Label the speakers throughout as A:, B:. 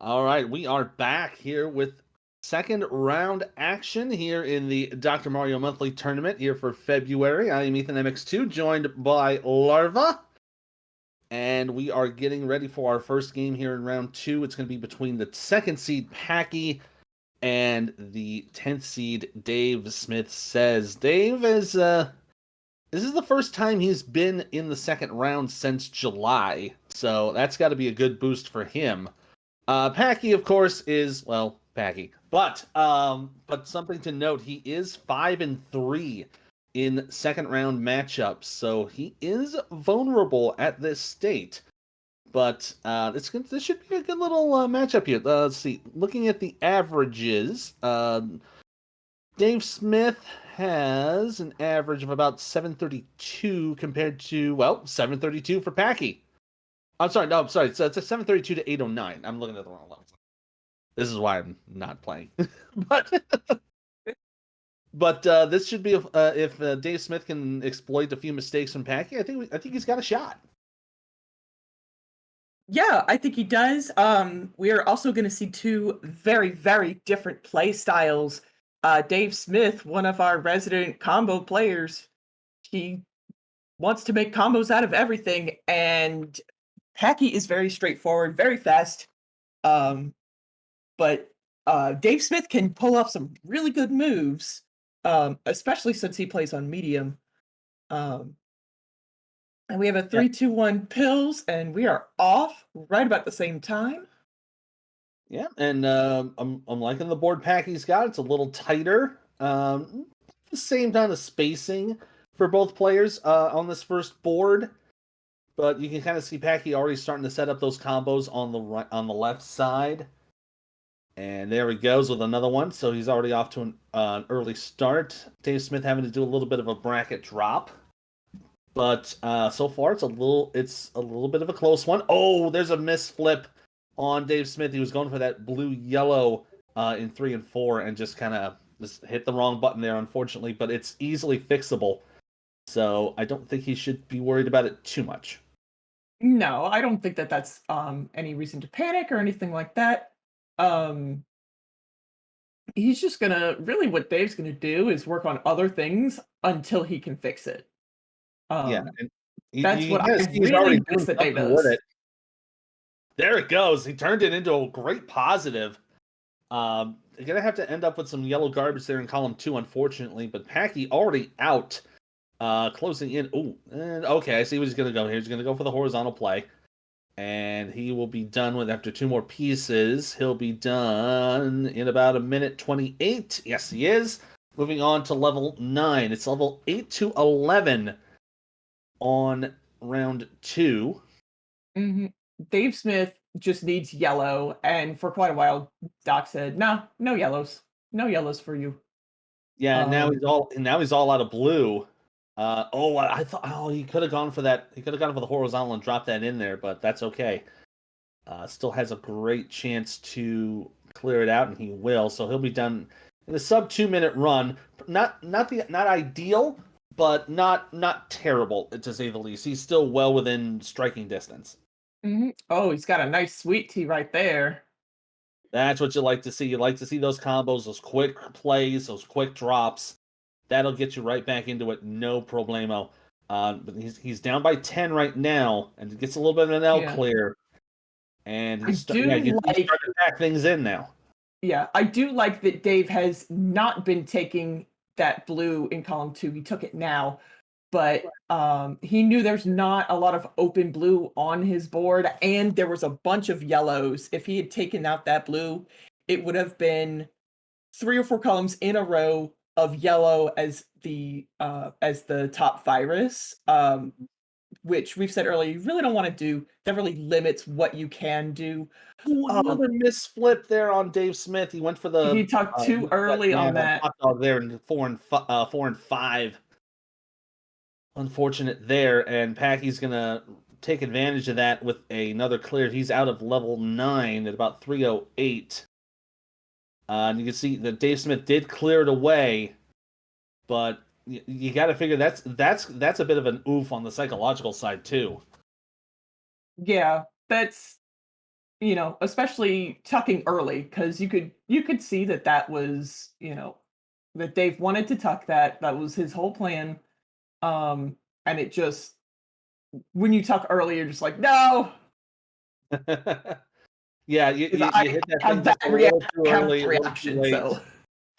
A: All right, we are back here with second round action here in the Dr. Mario Monthly Tournament here for February. I am Ethan MX2, joined by Larva. And we are getting ready for our first game here in round 2. It's going to be between the second seed Packy and the 10th seed Davesmithsays. Dave is this is the first time he's been in the second round since July, so that's got to be a good boost for him. Packy, of course, is Packy, but something to note: he is 5-3 in second round matchups, so he is vulnerable at this state. But this should be a good little matchup here. Let's see. Looking at the averages, Dave Smith has an average of about 732 compared to 732 for Packy. I'm sorry. No, I'm sorry. It's a 732 to 809. I'm looking at the wrong level. This is why I'm not playing. but this should be if Dave Smith can exploit a few mistakes from Packy. I think he's got a shot.
B: Yeah, I think he does. We are also going to see two very, very different play styles. Dave Smith, one of our resident combo players, he wants to make combos out of everything, and Packy is very straightforward, very fast. But Dave Smith can pull off some really good moves, especially since he plays on medium. And we have a 3-2-1 pills, and we are off right about the same time.
A: Yeah, and I'm liking the board Packy's got. It's a little tighter. The same kind of spacing for both players on this first board. But you can kind of see Packy already starting to set up those combos on the left side. And there he goes with another one. So he's already off to an early start. Dave Smith having to do a little bit of a bracket drop. But so far it's a little bit of a close one. Oh, there's a misflip on Dave Smith. He was going for that blue-yellow in 3 and 4 and just kind of hit the wrong button there, unfortunately. But it's easily fixable. So I don't think he should be worried about it too much.
B: No, I don't think that that's any reason to panic or anything like that. He's just what Dave's gonna do is work on other things until he can fix it.
A: And
B: that's what I really miss that Dave does.
A: There it goes. He turned it into a great positive. They're gonna have to end up with some yellow garbage there in column 2, unfortunately. But Packy already out, closing in. Oh, okay. I see what he's gonna go here. He's gonna go for the horizontal play, and he will be done with after 2 more pieces. He'll be done in about 1:28. Yes, he is. Moving on to level 9. It's level 8 to 11 on round 2.
B: Mm-hmm. Dave Smith just needs yellow, and for quite a while, Doc said, "No yellows, no yellows for you."
A: Yeah, now he's all out of blue. I thought he could have gone for that. He could have gone for the horizontal and dropped that in there, but that's okay. Still has a great chance to clear it out, and he will. So he'll be done in a sub 2-minute run. Not ideal, but not terrible to say the least. He's still well within striking distance.
B: Mm-hmm. Oh, he's got a nice sweet tea right there.
A: That's what you like to see. You like to see those combos, those quick plays, those quick drops. That'll get you right back into it, no problemo. But he's down by 10 right now, and it gets a little bit of an L clear. And he's starting to pack things in now.
B: Yeah, I do like that Dave has not been taking that blue in column 2. He took it now, but he knew there's not a lot of open blue on his board, and there was a bunch of yellows. If he had taken out that blue, it would have been 3 or 4 columns in a row of yellow as the top virus, which we've said earlier you really don't want to do. That really limits what you can do.
A: Another misflip there on Dave Smith. He went for the.
B: He talked too early on that.
A: Hot dog there in 4 and 5. Unfortunate there, and Packy's gonna take advantage of that with another clear. He's out of level 9 at about 308. And you can see that Dave Smith did clear it away, but you got to figure that's a bit of an oof on the psychological side too.
B: Yeah, that's especially tucking early, because you could see that was, that Dave wanted to tuck that was his whole plan. And it just, when you tuck early, you're just like, no,
A: Yeah,
B: because
A: you hit that thing just a little too
B: have
A: early,
B: that
A: a little too
B: reaction.
A: late.
B: So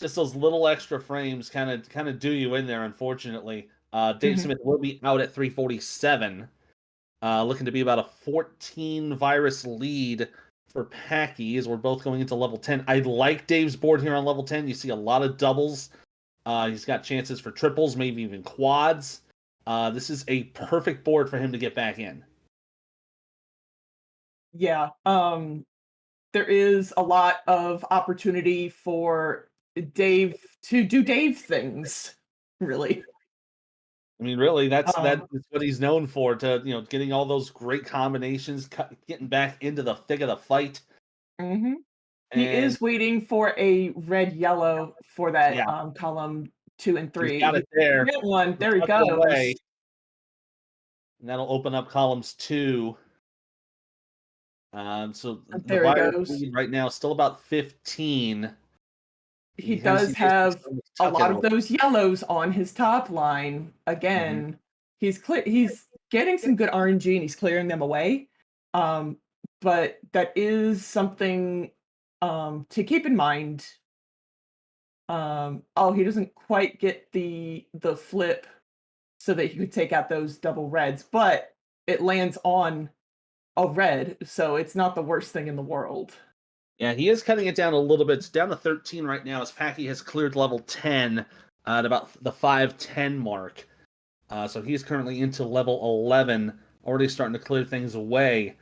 A: Just those little extra frames kind of do you in there, unfortunately. Dave
B: Mhm.
A: Smith will be out at 347, looking to be about a 14 virus lead for Packy as we're both going into level 10. I like Dave's board here on level 10. You see a lot of doubles. He's got chances for triples, maybe even quads. This is a perfect board for him to get back in.
B: yeah, there is a lot of opportunity for Dave to do Dave things, really.
A: I mean, really, that's
B: Um,
A: what he's known for. To getting all those great combinations, getting back into the thick of the fight,
B: mhm. He
A: and
B: is waiting for a red yellow for that,
A: yeah,
B: column 2 and
A: he's
B: 3.
A: got it
B: He
A: there.
B: get one,
A: He's
B: there he
A: tucked it away,
B: goes.
A: and that'll open up columns 2. So the
B: There he
A: virus
B: goes.
A: lead right now is still about 15.
B: He
A: You kind of
B: does
A: see Jason
B: have
A: starting to
B: a
A: tuck it
B: lot of
A: away.
B: those yellows on his top line.
A: Mhm.
B: Again, he's getting some good RNG and he's clearing them away. Um, but that is something to keep in mind. Oh, he doesn't quite get the flip so that he could take out those double reds, but it lands on a red, so it's not the worst thing in the world.
A: Yeah, he is cutting it down a little bit. It's down to 13 right now as Packy has cleared level 10 at about the 510 mark. So he's currently into level 11, already starting to clear things away.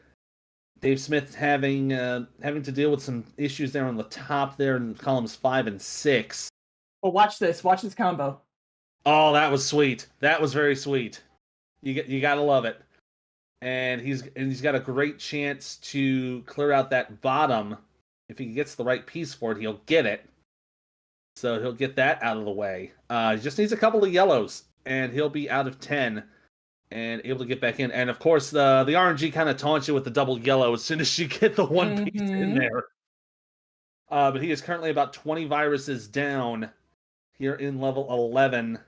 A: Dave Smith having to deal with some issues there on the top there in columns 5 and 6.
B: Well, watch this. Watch this combo.
A: Oh, that was sweet. That was very sweet. You gotta love it. And he's got a great chance to clear out that bottom. If he gets the right piece for it, he'll get it. So he'll get that out of the way. He just needs a couple of yellows, and he'll be out of 10 and able to get back in. And of course, the RNG kind of taunts you with the double yellow as soon as you get the one piece in
B: Mhm.
A: there. But he is currently about 20 viruses down here in level 11.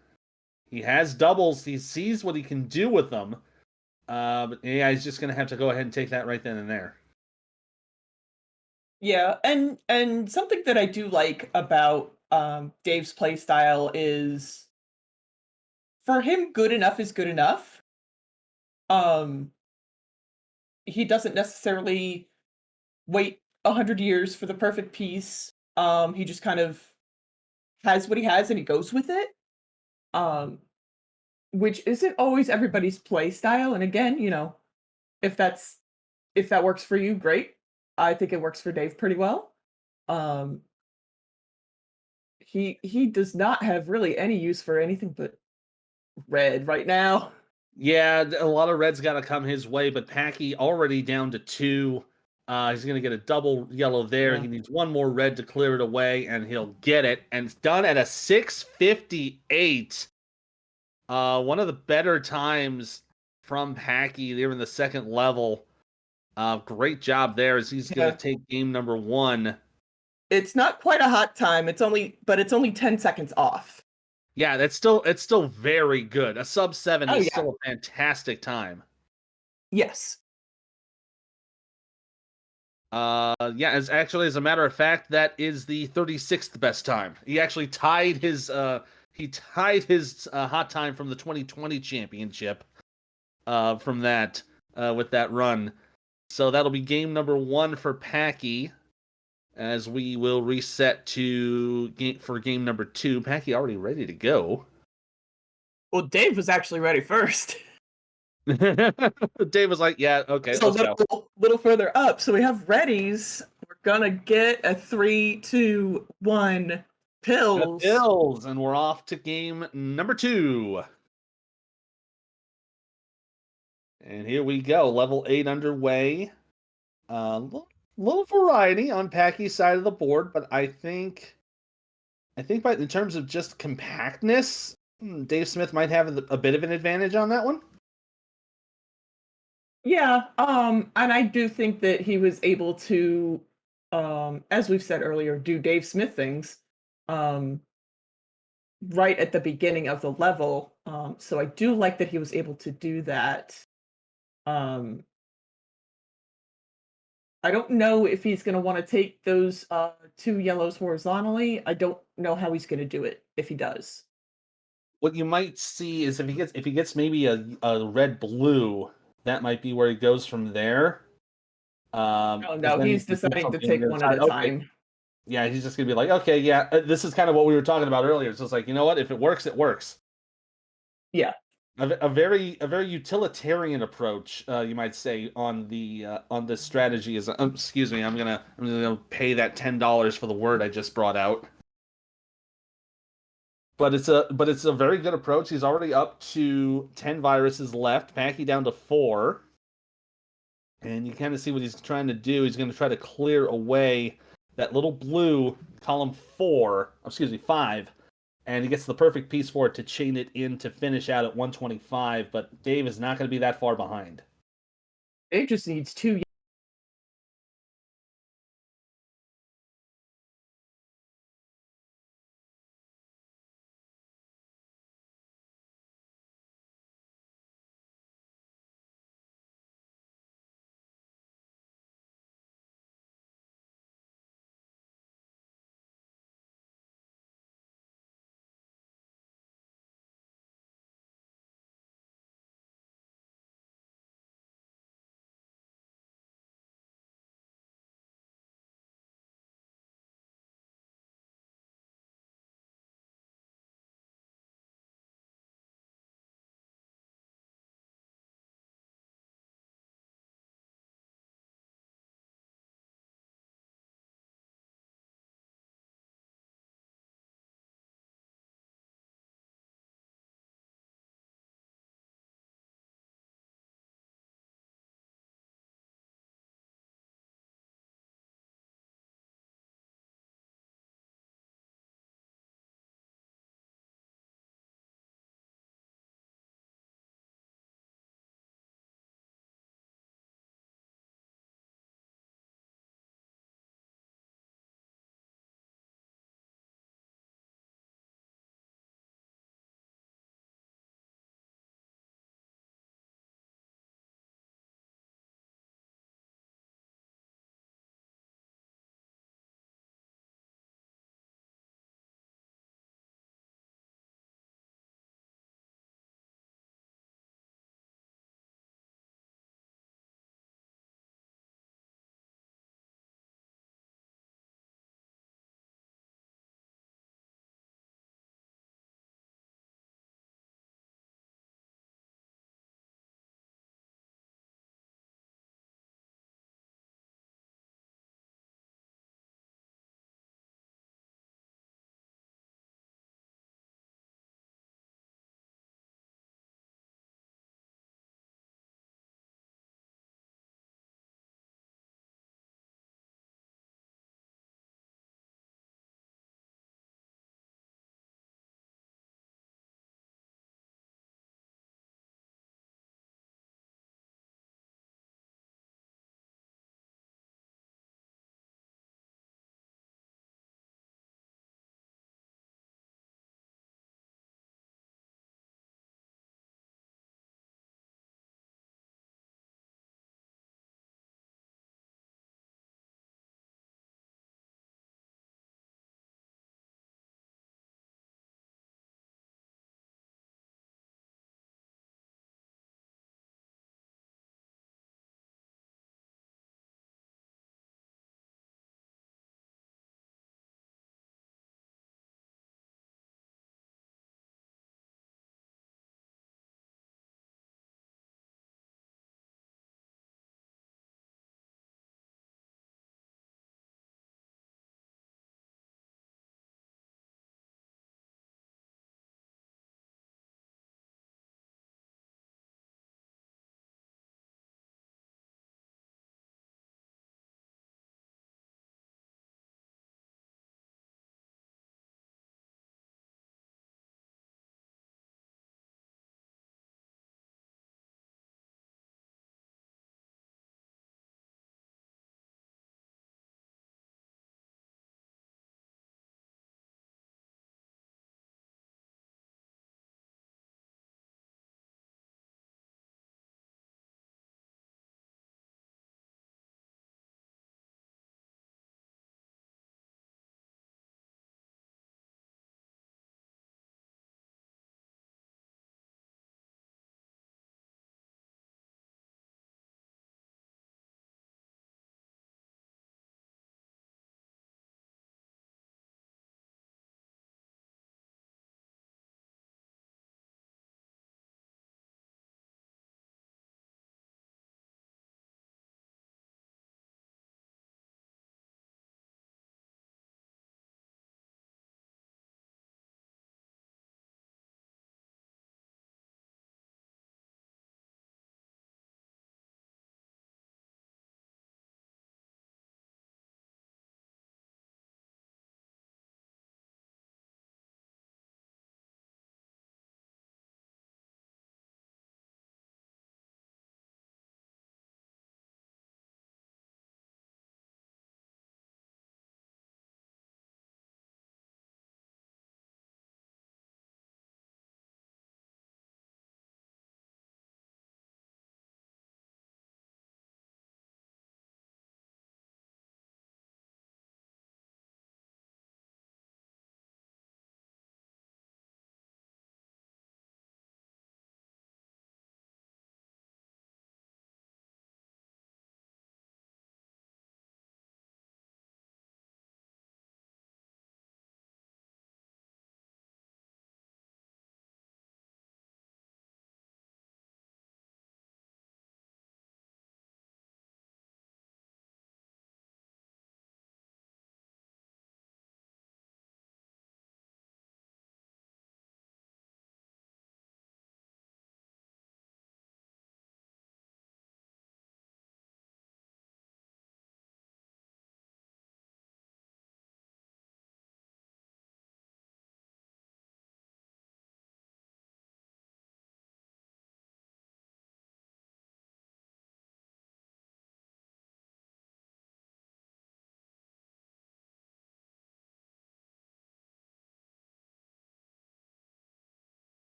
A: He has doubles. He sees what he can do with them. But yeah, he's just going to have to go ahead and take that right then and there.
B: Yeah, and something that I do like about Dave's play style is, for him, good enough is good enough. Um, he doesn't necessarily wait 100 years for the perfect piece. He just kind of has what he has and he goes with it. Um, which isn't always everybody's play style. And again, if that's if that works for you, great. I think it works for Dave pretty well. Um, he does not have really any use for anything but red right now.
A: Yeah, a lot of red's got to come his way, but Packy already down to 2. He's going to get a double yellow there.
B: Yeah.
A: He needs one more red to clear it away, and he'll get it. And it's done at a 658. One of the better times from Packy there in the second level. Great job there as he's going to
B: Yeah.
A: take game number 1.
B: It's not quite a hot time. It's only 10 seconds off.
A: Yeah, it's still very good. A sub 7
B: Oh
A: is
B: yeah.
A: still a fantastic time.
B: Yes.
A: Yeah, as a matter of fact, that is the 36th best time. He actually tied his hot time from the 2020 championship from that with that run. So that'll be game number 1 for Packy as we will reset to game number 2. Packy already ready to go.
B: Well, Dave was actually ready first.
A: Dave was like, "Yeah, okay,
B: It's a
A: let's go."
B: little further up. So we have readies. We're gonna get a 3, 2, 1
A: The
B: pills.
A: Bills, and we're off to game number 2. And here we go, level 8 underway. Little variety on Packy's side of the board, but I think in terms of just compactness, Dave Smith might have a bit of an advantage on that one.
B: Yeah, and I do think that he was able to, as we've said earlier, do Dave Smith things, um, right at the beginning of the level. So I do like that he was able to do that. Um, I don't know if he's going to want to take those two yellows horizontally. I don't know how he's going to do it if he does.
A: What you might see is if he gets maybe a red blue, that might be where he goes from there.
B: Oh
A: Because
B: no,
A: then he
B: he's
A: can do
B: deciding to
A: something on
B: take
A: the other
B: one at
A: side.
B: a
A: Okay,
B: time.
A: yeah, he's just gonna be like, okay, yeah, this is kind of what we were talking about earlier. It's just like, you know what? If it works, it works.
B: Yeah.
A: A very utilitarian approach, you might say, on this strategy is. Excuse me, I'm gonna pay that $10 for the word I just brought out. But it's a very good approach. He's already up to 10 viruses left, Packy down to 4. And you kind of see what he's trying to do. He's going to try to clear away that little blue column 4, excuse me, 5, and he gets the perfect piece for it to chain it in to finish out at 125. But Dave is not going to be that far behind.
B: Dave just needs two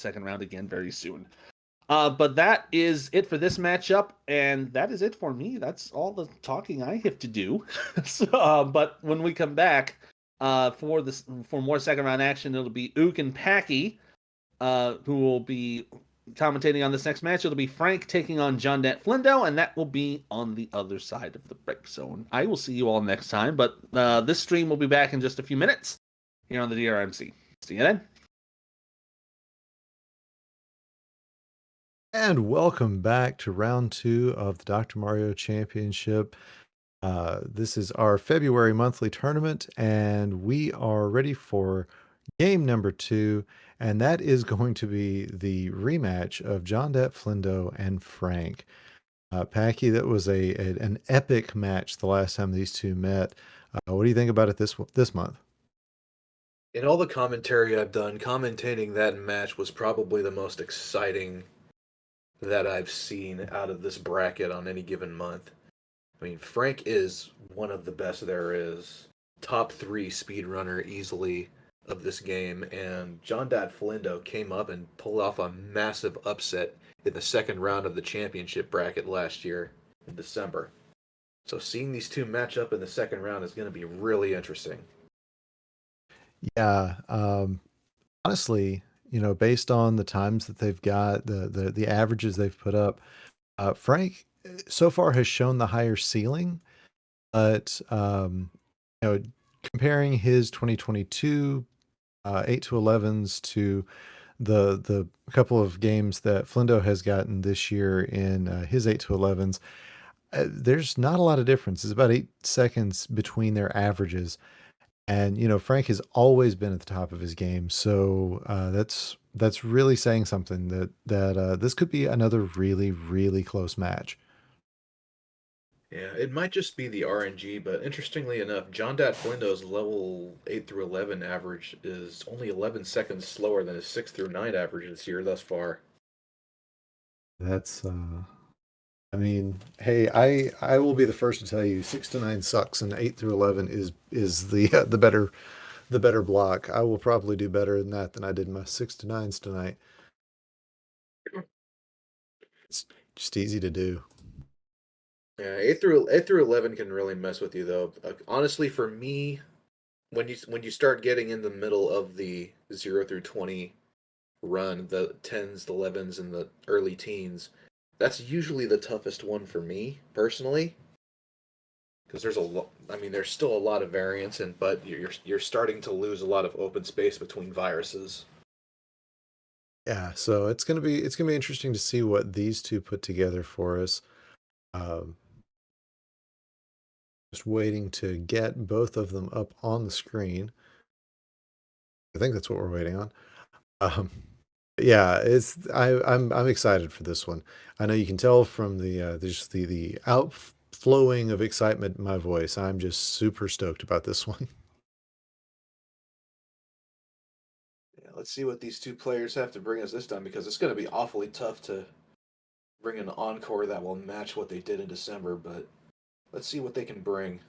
A: second round again very soon. But that is it for this matchup, and that is it for me. That's all the talking I have to do. But when we come back for more second round action, it'll be Ook and Packy who will be commentating on this next match. It'll be Frank taking on JonDatFlindo, and that will be on the other side of the break zone. I will see you all next time, but this stream will be back in just a few minutes here on the DrMC. See you then.
C: And welcome back to round 2 of the Dr. Mario Championship. This is our February monthly tournament, and we are ready for game number 2, and that is going to be the rematch of JonDatFlindo and Frank. Packy, that was an epic match the last time these two met. What do you think about it this month?
D: In all the commentary I've done, commentating that match was probably the most exciting that I've seen out of this bracket on any given month. I mean, Frank is one of the best there is. Top 3 speedrunner easily of this game, and JonDatFlindo came up and pulled off a massive upset in the second round of the championship bracket last year in December. So seeing these two match up in the second round is going to be really interesting.
C: Yeah, honestly, based on the times that they've got, the averages they've put up, Frank so far has shown the higher ceiling, but comparing his 2022 8 to 11s to the couple of games that Flindo has gotten this year in his 8 to 11s, there's not a lot of difference. It's about 8 seconds between their averages. And Frank has always been at the top of his game, so that's really saying something that this could be another really, really close match.
D: Yeah, it might just be the RNG, but interestingly enough, JonDatFlindo's level 8 through 11 average is only 11 seconds slower than his 6 through 9 average this year thus far.
C: That's I mean, hey, I will be the first to tell you 6 to 9 sucks, and 8 through 11 is the better block. I will probably do better than that than I did my 6 to 9s tonight. It's just easy to do.
D: Yeah, 8 through 11 can really mess with you though. Honestly, for me, when you start getting in the middle of the 0 through 20 run, the 10s, the 11s, and the early teens, that's usually the toughest one for me personally, because there's still a lot of variance, but you're starting to lose a lot of open space between viruses.
C: Yeah, so it's gonna be interesting to see what these two put together for us. Just waiting to get both of them up on the screen. I think that's what we're waiting on. Yeah, I'm excited for this one. I know you can tell from the outflowing of excitement in my voice. I'm just super stoked about this one.
D: Yeah, let's see what these two players have to bring us this time, because it's going to be awfully tough to bring an encore that will match what they did in December, but let's see what they can bring.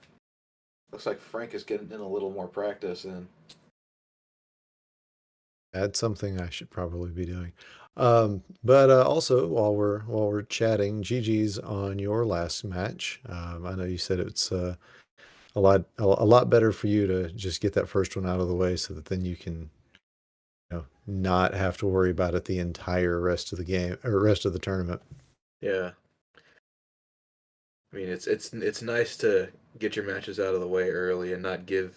D: Looks like Frank is getting in a little more practice, and
C: That's something I should probably be doing. But also while we're chatting, GG's on your last match. I know you said it's a lot better for you to just get that first one out of the way, so that then you can not have to worry about it the entire rest of the game or rest of the tournament.
D: yeah. I mean, it's nice to get your matches out of the way early and not give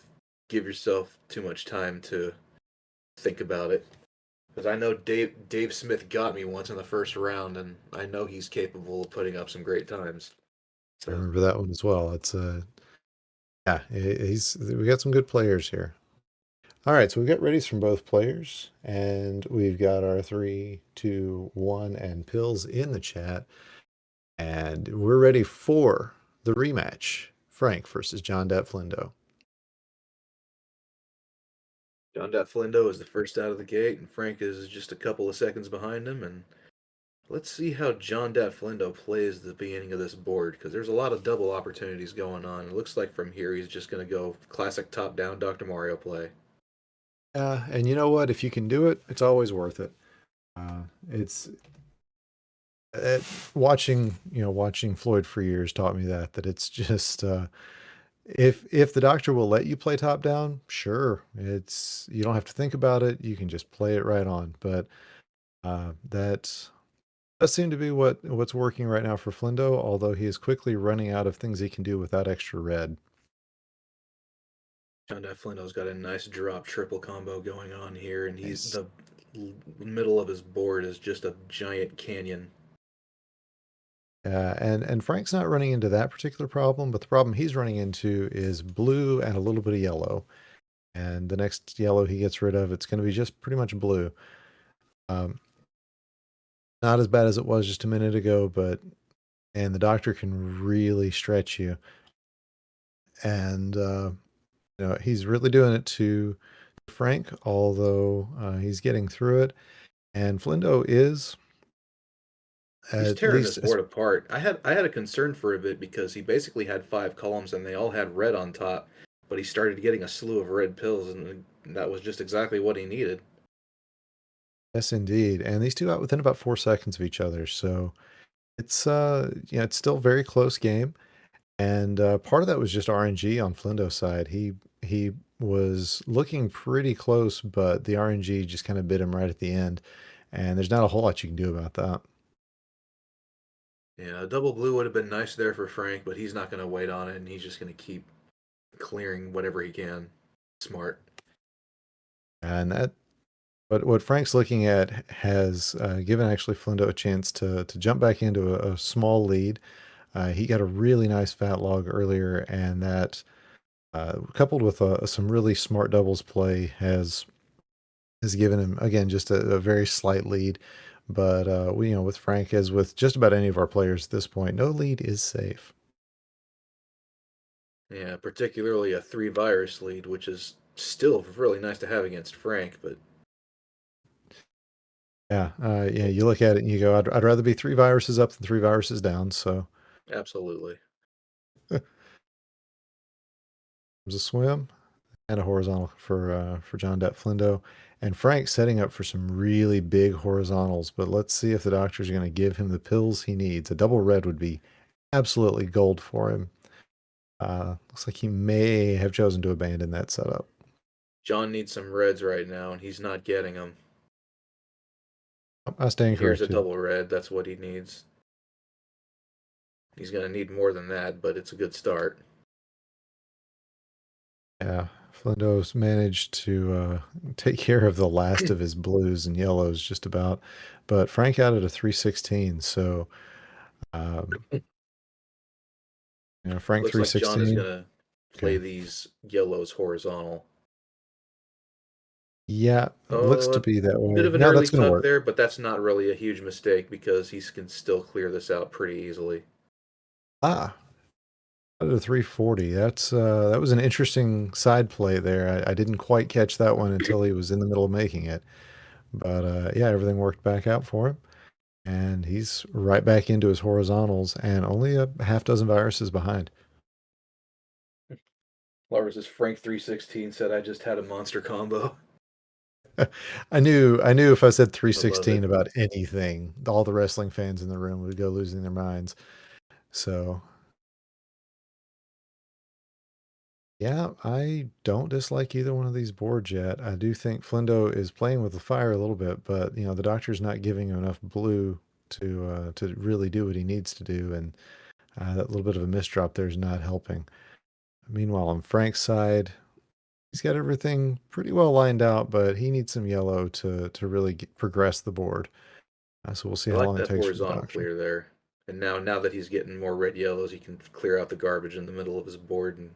D: yourself too much time to think about it. Because I know Dave Smith got me once in the first round, and I know he's capable of putting up some great times.
C: I remember that one as well. It's yeah, we got some good players here. All right, so we've got readies from both players, and we've got our 3, 2, 1, and pills in the chat, and we're ready for the rematch: Frank versus JonDatFlindo.
D: JonDatFlindo is the first out of the gate, and Frank is just a couple of seconds behind him. And let's see how JonDatFlindo plays the beginning of this board, because there's a lot of double opportunities going on. It looks like from here he's just going to go classic top-down Dr. Mario play.
C: And you know what? If you can do it, it's always worth it. It's watching Floyd for years taught me that it's just if the doctor will let you play top down, sure, it's you don't have to think about it. You can just play it right on. But that does seem to be what's working right now for Flindo, although he is quickly running out of things he can do without extra red.
D: JonDatFlindo's got a nice drop triple combo going on here, and
C: Nice.
D: the middle of his board is just a giant canyon.
C: And Frank's not running into that particular problem, but the problem he's running into is blue and a little bit of yellow. And the next yellow he gets rid of, it's going to be just pretty much blue. Not as bad as it was just a minute ago, and the doctor can really stretch you. And he's really doing it to Frank, although he's getting through it. And Flindo is
D: He's
C: at
D: tearing this
C: least
D: board apart. I had a concern for a bit because he basically had 5 columns and they all had red on top, but he started getting a slew of red pills, and that was just exactly what he needed.
C: yes, indeed. And these two out within about 4 seconds of each other. So it's it's still a very close game. And part of that was just RNG on Flindo's side. He was looking pretty close, but the RNG just kind of bit him right at the end. And there's not a whole lot you can do about that.
D: Yeah, a double blue would have been nice there for Frank, but he's not going to wait on it, and he's just going to keep clearing whatever he can. Smart.
C: And what Frank's looking at has given actually Flindo a chance to jump back into a small lead. He got a really nice fat log earlier, and that coupled with some really smart doubles play has given him again just a very slight lead. But with Frank, as with just about any of our players at this point, no lead is safe.
D: Yeah, particularly a 3 virus lead, which is still really nice to have against Frank, but
C: Yeah, you look at it and you go, I'd rather be 3 viruses up than 3 viruses down. So
D: absolutely.
C: there's a swim and a horizontal for JonDatFlindo. And Frank setting up for some really big horizontals, but let's see if the doctor's going to give him the pills he needs. A double red would be absolutely gold for him. Looks like he may have chosen to abandon that setup.
D: John needs some reds right now, and he's not getting them.
C: I stand
D: Here's a
C: corrected.
D: double red. That's what he needs. He's going to need more than that, but it's a good start.
C: Yeah, Flindo's managed to take care of the last of his blues and yellows just about, but Frank out at a 316. So, Frank
D: Looks like John is
C: 316.
D: going to play
C: Okay.
D: these yellows horizontal.
C: Yeah, it looks to
D: A
C: be that
D: bit
C: way.
D: of an
C: No,
D: early
C: that's going to
D: tuck
C: work.
D: there, but that's not really a huge mistake because he can still clear this out pretty easily.
C: Ah, out at a 340. That was an interesting side play there. I didn't quite catch that one until he was in the middle of making it. But yeah, everything worked back out for him. And he's right back into his horizontals and only a half dozen viruses behind.
D: Larvis' Frank 316 said I just had a monster combo.
C: I knew if I said
D: I love
C: 316
D: it.
C: about anything, all the wrestling fans in the room would go losing their minds. So yeah, I don't dislike either one of these boards yet. I do think Flindo is playing with the fire a little bit, but the doctor's not giving him enough blue to really do what he needs to do, and that little bit of a misdrop there is not helping. Meanwhile, on Frank's side, he's got everything pretty well lined out, but he needs some yellow to really progress the board. So we'll see
D: I
C: how
D: like
C: long it
D: that
C: takes for the
D: horizontal
C: doctor.
D: clear there. And now that he's getting more red yellows, he can clear out the garbage in the middle of his board. And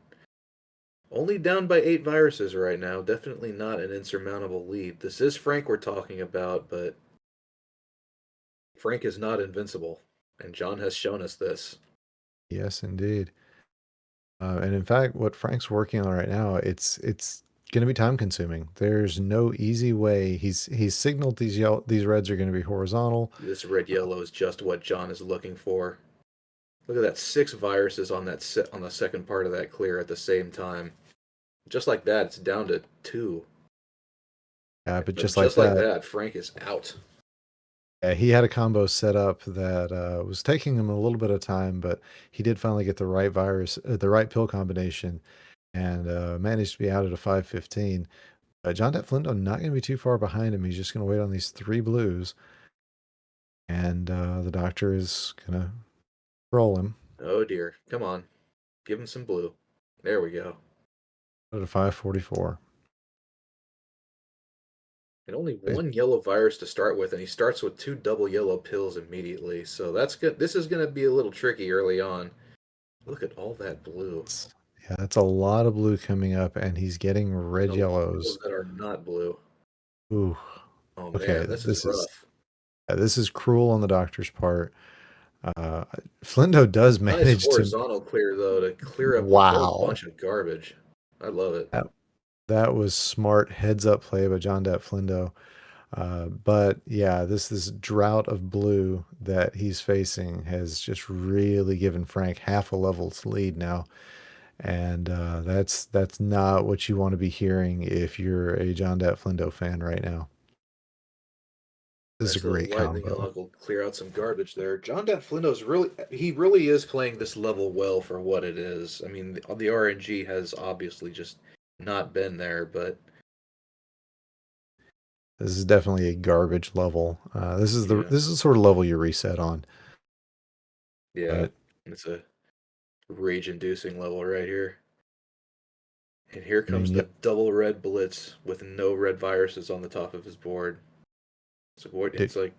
D: only down by 8 viruses right now. Definitely not an insurmountable lead. This is Frank we're talking about, but Frank is not invincible. And John has shown us this.
C: Yes, indeed. And in fact, what Frank's working on right now, it's going to be time consuming. There's no easy way. He's signaled these reds are going to be horizontal.
D: This red yellow is just what John is looking for. Look at that, 6 viruses on on the second part of that clear at the same time. Just like that, it's down to 2.
C: But
D: But
C: just like
D: just like
C: that,
D: that, Frank is out.
C: Yeah, he had a combo set up that was taking him a little bit of time, but he did finally get the right the right pill combination, and managed to be out at a 515. JonDatFlindo not going to be too far behind him. He's just going to wait on these 3 blues, and the doctor is going to roll him
D: Oh dear. Come on. Give him some blue. There we go.
C: at a 544.
D: And only one yellow virus to start with, and he starts with 2 double yellow pills immediately. So that's good. This is going to be a little tricky early on. Look at all that blue.
C: Yeah, that's a lot of blue coming up, and he's getting red
D: And a lot of
C: yellows.
D: those that are not blue.
C: Ooh,
D: Oh
C: okay,
D: man, this is rough.
C: this is cruel on the doctor's part. Flindo does
D: Nice
C: manage to.
D: horizontal clear though to clear up a whole
C: Wow,
D: bunch of garbage. I love it.
C: that was smart heads up play by JonDatFlindo. But yeah, this drought of blue that he's facing has just really given Frank half a level's lead now, and that's not what you want to be hearing if you're a JonDatFlindo fan right now. This is
D: Nice
C: a
D: little
C: great
D: lightning
C: combo.
D: hog will clear out some garbage there. JonDatFlindo's really is playing this level well for what it is. I mean, the RNG has obviously just not been there, but
C: This is definitely a garbage level. This is
D: yeah,
C: the sort of level you reset on.
D: yeah,
C: But
D: it's a rage-inducing level right here. And here
C: I
D: comes
C: mean,
D: the
C: yep,
D: double red blitz with no red viruses on the top of his board.
C: dude,
D: It's like,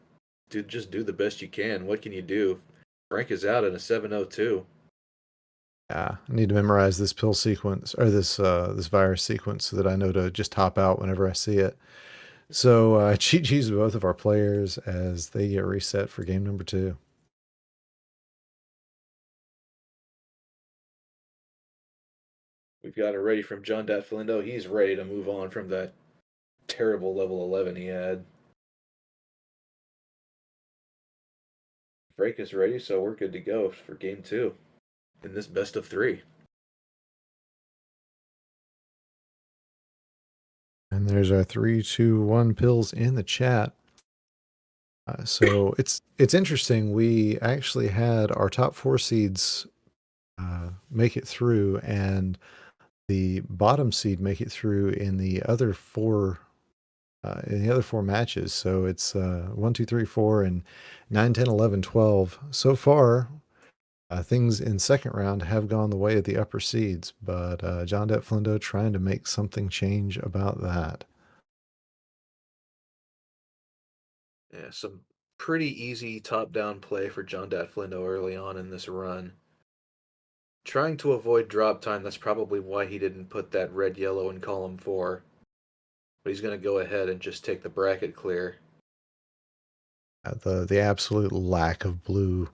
D: dude, just do the best you can. What can you do? Frank is out at a 702.
C: yeah, I need to memorize this pill sequence or this virus sequence so that I know to just hop out whenever I see it. So GG's to both of our players as they get reset for game number 2.
D: We've got it ready from JonDatFlindo. He's ready to move on from that terrible level 11 he had. Frank is ready, so we're good to go for game 2 in this best of 3.
C: And there's our 3, 2, 1 pills in the chat. So it's interesting. We actually had our top 4 seeds make it through, and the bottom seed make it through in the other 4 matches. So it's 1, 2, 3, 4, and 9, 10, 11, 12. So far, things in second round have gone the way of the upper seeds, but JonDatFlindo trying to make something change about that.
D: Yeah, some pretty easy top-down play for JonDatFlindo early on in this run. Trying to avoid drop time, that's probably why he didn't put that red-yellow in column 4. But he's going to go ahead and just take the bracket clear.
C: The absolute lack of blue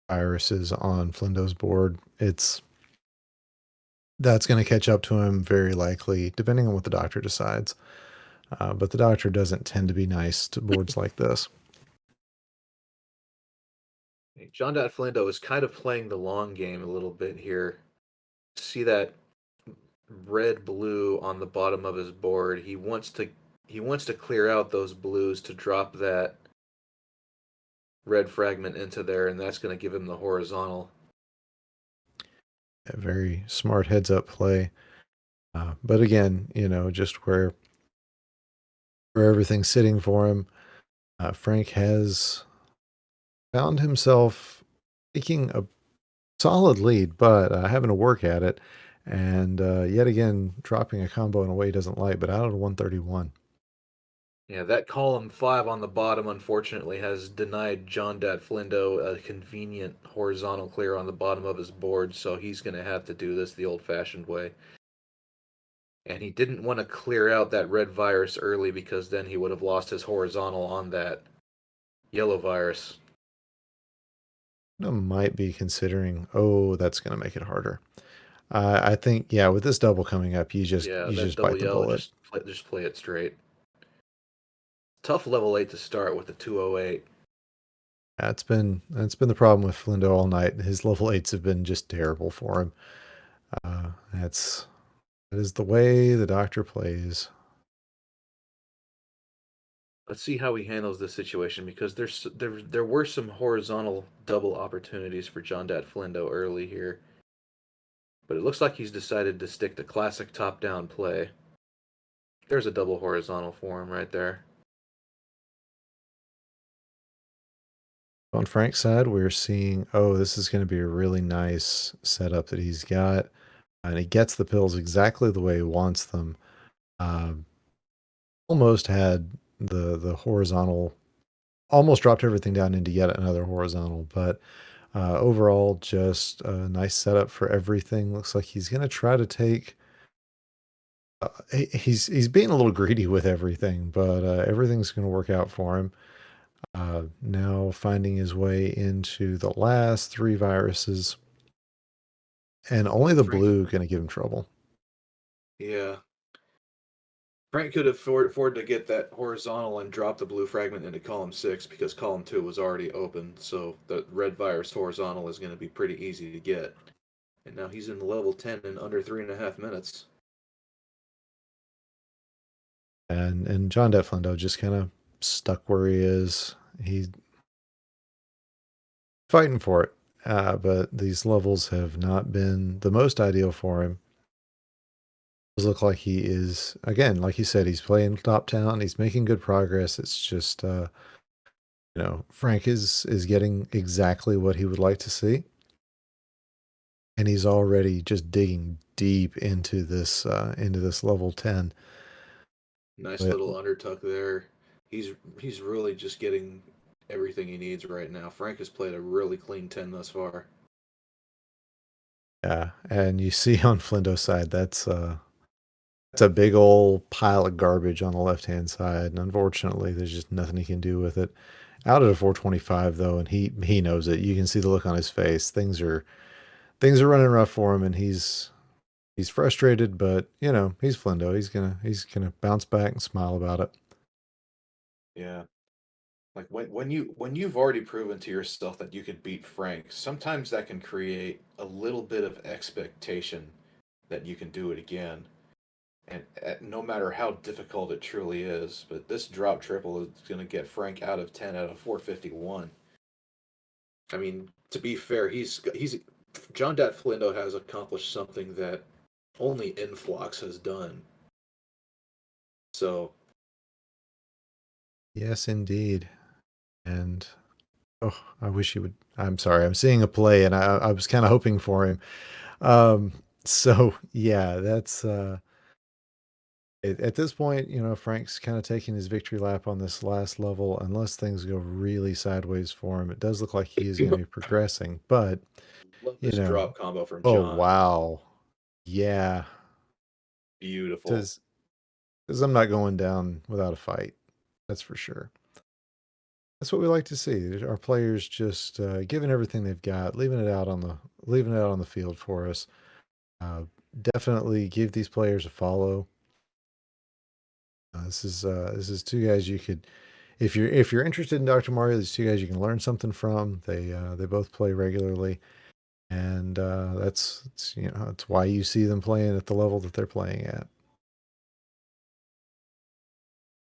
C: viruses on Flindo's board, that's going to catch up to him very likely, depending on what the doctor decides. But the doctor doesn't tend to be nice to boards like this.
D: JonDatFlindo is kind of playing the long game a little bit here. See that red-blue on the bottom of his board. He wants to clear out those blues to drop that red fragment into there, and that's going to give him the horizontal.
C: A very smart heads up play. But again, just where everything's sitting for him, Frank has found himself taking a solid lead, but having to work at it, and yet again dropping a combo in a way he doesn't like, but out of 131.
D: Yeah, that column 5 on the bottom, unfortunately, has denied JonDatFlindo a convenient horizontal clear on the bottom of his board, so he's going to have to do this the old-fashioned way. And he didn't want to clear out that red virus early because then he would have lost his horizontal on that yellow virus.
C: I might be considering, that's going to make it harder. I think, yeah, with this double coming up, you just
D: double
C: bite the
D: yellow,
C: bullet.
D: just play it straight. Tough level 8 to start with the 208.
C: That's been the problem with Flindo all night. His level 8s have been just terrible for him. That is the way the doctor plays.
D: Let's see how he handles this situation because there were some horizontal double opportunities for JonDatFlindo early here, but it looks like he's decided to stick to classic top-down play. There's a double horizontal for him right there.
C: On Frank's side, we're seeing, this is going to be a really nice setup that he's got. And he gets the pills exactly the way he wants them. Almost had the horizontal, almost dropped everything down into yet another horizontal. But overall, just a nice setup for everything. Looks like he's going to try to take... he's being a little greedy with everything, but everything's going to work out for him. Now finding his way into the last 3 viruses, and only the blue going to give him trouble.
D: Yeah. Frank could afford to get that horizontal and drop the blue fragment into column 6 because column 2 was already open, so the red virus horizontal is going to be pretty easy to get. And now he's in level 10 in under 3.5 minutes.
C: And JonDatFlindo just kind of stuck where he is. He's fighting for it, but these levels have not been the most ideal for him. It does look like he is, again, like you said, he's playing top town. He's making good progress. It's just, Frank is getting exactly what he would like to see. And he's already just digging deep into this level 10.
D: Nice little undertuck there. He's really just getting everything he needs right now. Frank has played a really clean 10 thus far.
C: Yeah, and you see on Flindo's side, that's a big old pile of garbage on the left-hand side, and unfortunately, there's just nothing he can do with it. Out at a 425 though, and he knows it. You can see the look on his face. Things are running rough for him, and he's frustrated, but he's Flindo. He's gonna bounce back and smile about it.
D: Yeah. Like when you've already proven to yourself that you can beat Frank, sometimes that can create a little bit of expectation that you can do it again. And no matter how difficult it truly is, but this drop triple is going to get Frank out of 10 out of 451. I mean, to be fair, JonDatFlindo has accomplished something that only Influx has done. So,
C: Yes, indeed. And I wish he would. I'm sorry. I'm seeing a play, and I was kind of hoping for him. So yeah, that's at this point, Frank's kind of taking his victory lap on this last level. Unless things go really sideways for him, it does look like he is going to be progressing. But
D: love this drop combo from
C: oh
D: John.
C: wow, yeah,
D: Beautiful.
C: because I'm not going down without a fight. That's for sure. That's what we like to see. Our players just giving everything they've got, leaving it out on the field for us. Definitely give these players a follow. This is 2 guys you could, if you're interested in Dr. Mario, these 2 guys you can learn something from. They both play regularly, and that's why you see them playing at the level that they're playing at.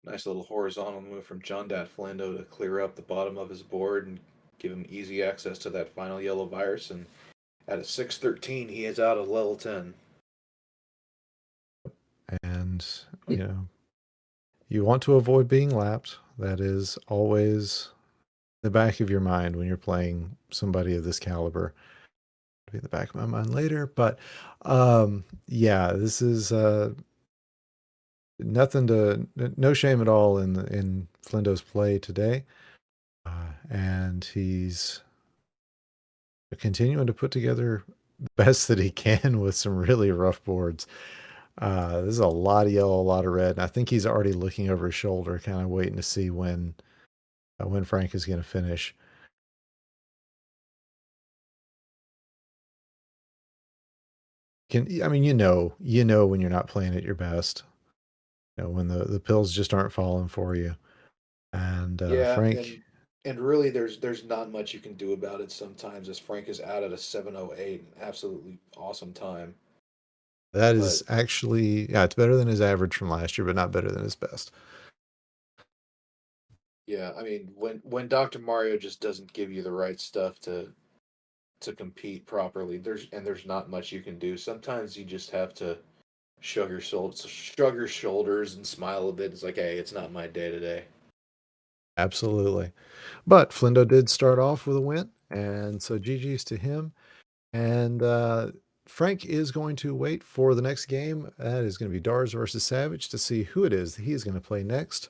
D: Nice little horizontal move from JonDatFlindo to clear up the bottom of his board and give him easy access to that final yellow virus. And at a 613, he is out of level 10.
C: And you want to avoid being lapped. That is always the back of your mind when you're playing somebody of this caliber. It'll be in the back of my mind later, but yeah, this is no shame at all in Flindo's play today, and he's continuing to put together the best that he can with some really rough boards. This is a lot of yellow, a lot of red, and I think he's already looking over his shoulder, kind of waiting to see when Frank is going to finish. I mean, when you're not playing at your best, when the pills just aren't falling for you. And Frank,
D: and really, there's not much you can do about it sometimes, as Frank is out at a 708, absolutely awesome time.
C: that is actually, yeah, it's better than his average from last year, but not better than his best.
D: Yeah, I mean, when Dr. Mario just doesn't give you the right stuff to compete properly, there's not much you can do. Sometimes you just have to shrug your shoulders and smile a bit. It's like, hey, it's not my day today.
C: Absolutely. But Flindo did start off with a win, and so GG's to him. And Frank is going to wait for the next game. That is going to be Dars versus Savage to see who it is that he's going to play next,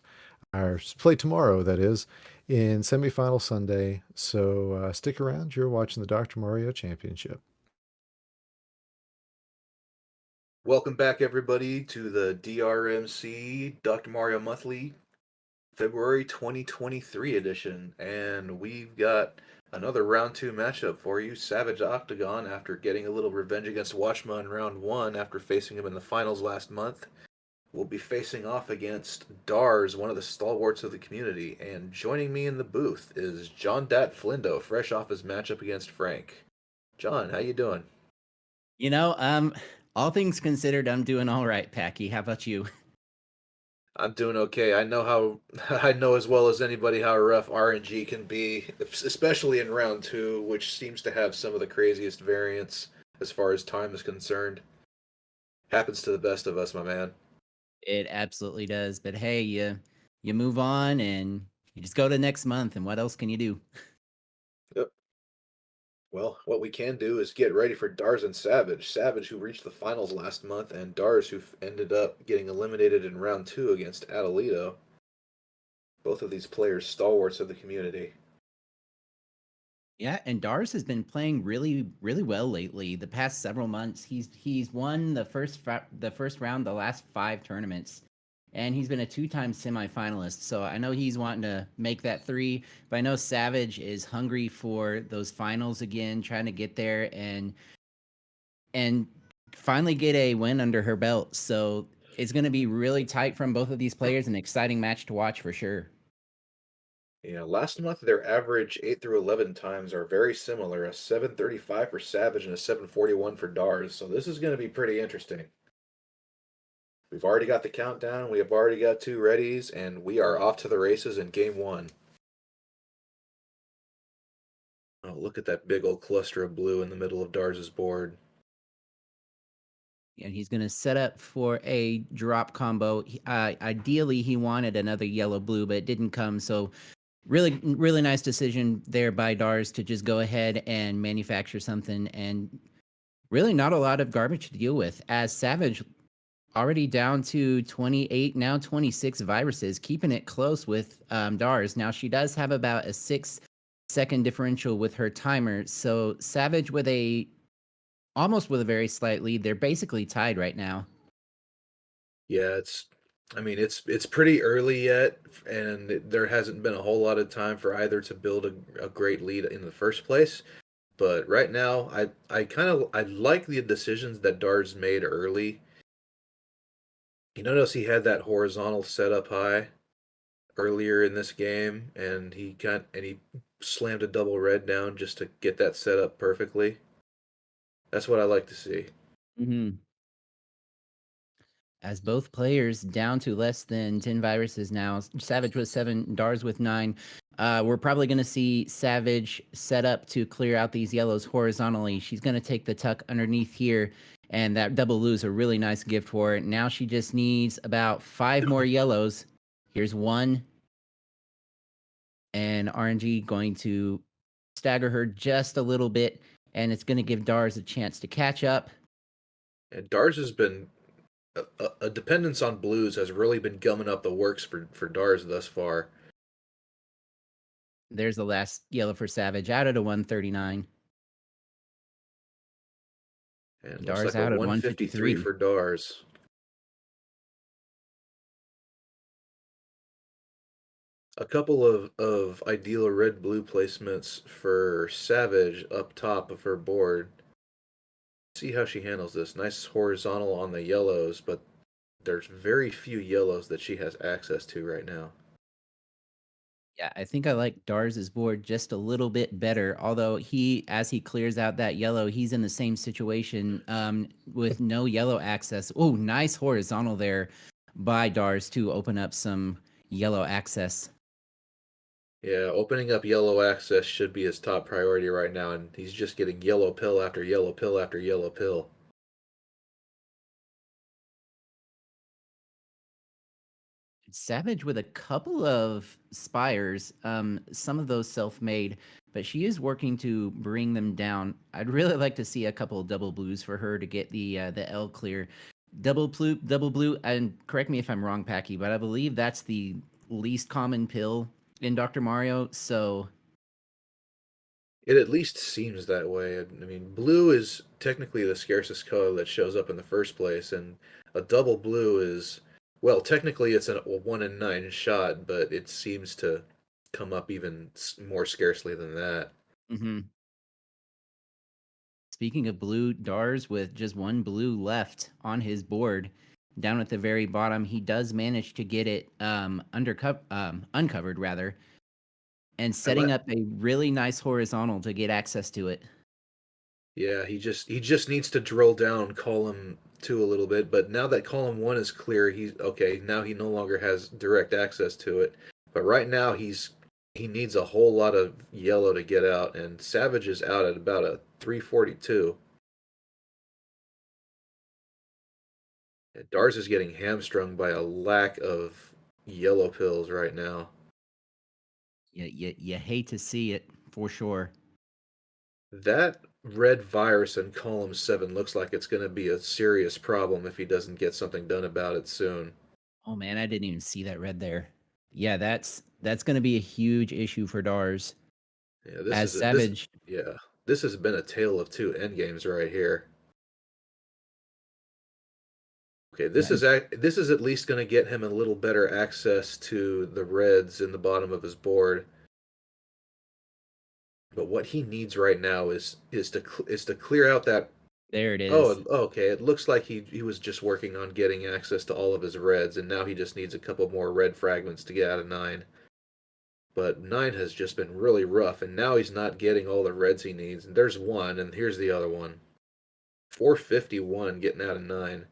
C: or play tomorrow, that is, in semifinal Sunday. So stick around. You're watching the Dr. Mario Championship.
D: Welcome back, everybody, to the DrMC Dr. Mario Monthly February 2023 edition. And we've got another round 2 matchup for you. Savage Octagon, after getting a little revenge against Watchma in round 1 after facing him in the finals last month, will be facing off against Dars, one of the stalwarts of the community. And joining me in the booth is JonDatFlindo, fresh off his matchup against Frank. John, how you doing?
E: All things considered, I'm doing all right, Packy. How about you?
D: I'm doing okay. I know I know as well as anybody how rough RNG can be, especially in round 2, which seems to have some of the craziest variants as far as time is concerned. Happens to the best of us, my man.
E: It absolutely does. But hey, you move on and you just go to next month. And what else can you do?
D: Yep. Well, what we can do is get ready for Dars and Savage. Savage, who reached the finals last month, and Dars, who ended up getting eliminated in round 2 against Atalito. Both of these players, stalwarts of the community.
E: Yeah, and Dars has been playing really, really well lately. The past several months, he's won the first round, the last 5 tournaments, and he's been a 2-time semifinalist. So I know he's wanting to make that 3, but I know Savage is hungry for those finals again, trying to get there and finally get a win under her belt. So it's going to be really tight from both of these players, an exciting match to watch for sure.
D: Yeah, last month their average 8 through 11 times are very similar, a 7:35 for Savage and a 7:41 for Dars. So this is going to be pretty interesting. We've already got the countdown, we have already got 2 readies, and we are off to the races in game 1. Oh, look at that big old cluster of blue in the middle of Dars's board.
E: And he's going to set up for a drop combo. Ideally, he wanted another yellow-blue, but it didn't come. So really, really nice decision there by Dars to just go ahead and manufacture something. And really not a lot of garbage to deal with, as Savage already down to 28, now 26 viruses, keeping it close with Dars. Now, she does have about a 6-second differential with her timer. So Savage with almost with a very slight lead. They're basically tied right now.
D: Yeah, it's pretty early yet, and there hasn't been a whole lot of time for either to build a great lead in the first place. But right now, I like the decisions that Dars made early. You notice he had that horizontal set up high earlier in this game, and he slammed a double red down just to get that set up perfectly. That's what I like to see.
E: Mm-hmm. As both players down to less than 10 viruses now. Savage with 7, Dars with 9. We're probably going to see Savage set up to clear out these yellows horizontally. She's going to take the tuck underneath here, and that double lose a really nice gift for her. Now she just needs about 5 more yellows. Here's 1. And RNG going to stagger her just a little bit, and it's going to give Dars a chance to catch up.
D: And Dars has been a dependence on blues has really been gumming up the works for Dars thus far.
E: There's the last yellow for Savage out at a 139.
D: And
E: Dars
D: looks like
E: out
D: a
E: at
D: 153 for Dars. A couple of ideal red-blue placements for Savage up top of her board. See how she handles this. Nice horizontal on the yellows, but there's very few yellows that she has access to right now.
E: Yeah, I think I like Dars's board just a little bit better. Although as he clears out that yellow, he's in the same situation with no yellow access. Oh, nice horizontal there by Dars to open up some yellow access.
D: Yeah, opening up yellow access should be his top priority right now, and he's just getting yellow pill after yellow pill after yellow pill.
E: Savage with a couple of spires, some of those self-made, but she is working to bring them down. I'd really like to see a couple of double blues for her to get the L clear. Double blue, and correct me if I'm wrong, Packy, but I believe that's the least common pill in Dr. Mario. So
D: It at least seems that way. I mean, blue is technically the scarcest color that shows up in the first place, and a double blue is, well, technically it's a 1 in 9 shot, but it seems to come up even more scarcely than that.
E: mhm. Speaking of blue, Dars with just one blue left on his board, down at the very bottom, he does manage to get it uncovered rather, and
D: I like,
E: setting up a really nice horizontal to get access to it.
D: yeah, he just needs to drill down column 2 a little bit, but now that column 1 is clear, he's okay, now he no longer has direct access to it. But right now he needs a whole lot of yellow to get out, and Savage is out at about a 342. Dars is getting hamstrung by a lack of yellow pills right now.
E: You hate to see it for sure.
D: That red virus in column 7 looks like it's going to be a serious problem if he doesn't get something done about it soon.
E: Oh man, I didn't even see that red there. Yeah, that's going to be a huge issue for Dars
D: Yeah, this
E: as
D: is a, this
E: Savage.
D: yeah, this has been a tale of two endgames right here. Okay,
E: Yeah,
D: this is at least going to get him a little better access to the reds in the bottom of his board. But what he needs right now is to clear out that.
E: there it is.
D: Oh, okay. It looks like he was just working on getting access to all of his reds, and now he just needs a couple more red fragments to get out of 9. But 9 has just been really rough, and now he's not getting all the reds he needs. And there's one, and here's the other one. 451 getting out of 9.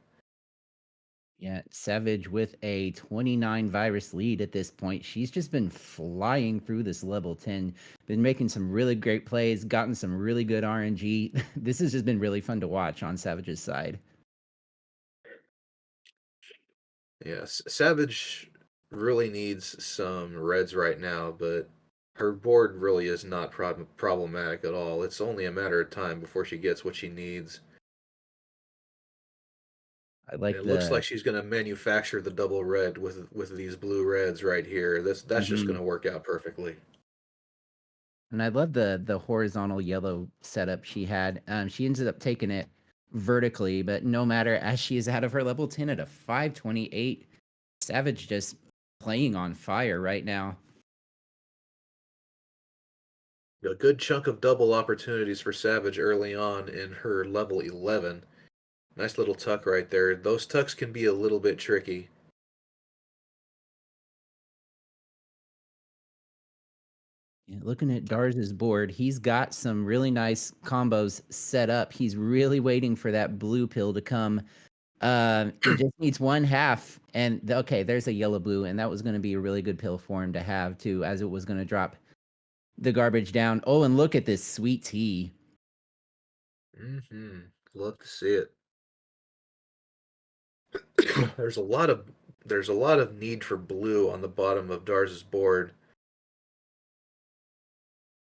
E: Yeah, Savage with a 29 virus lead at this point. She's just been flying through this level 10, been making some really great plays, gotten some really good RNG. This has just been really fun to watch on Savage's side.
D: Yes, Savage really needs some reds right now, but her board really is not problematic at all. It's only a matter of time before she gets what she needs.
E: I
D: And
E: like
D: it looks
E: the
D: like she's going to manufacture the double red with these blue reds right here. That's just going
E: mhm.
D: to work out perfectly.
E: And I love the horizontal yellow setup she had. She ended up taking it vertically, but no matter, as she is out of her level 10 at a 528, Savage just playing on fire right now.
D: A good chunk of double opportunities for Savage early on in her level 11. Nice little tuck right there. Those tucks can be a little bit tricky.
E: Yeah, looking at Dars's board, he's got some really nice combos set up. He's really waiting for that blue pill to come. He just needs one half, and okay, there's a yellow blue, and that was going to be a really good pill for him to have too, as it was going to drop the garbage down. Oh, and look at this sweet tea.
D: Love to see it. there's a lot of there's a lot of need for blue on the bottom of Dars's board,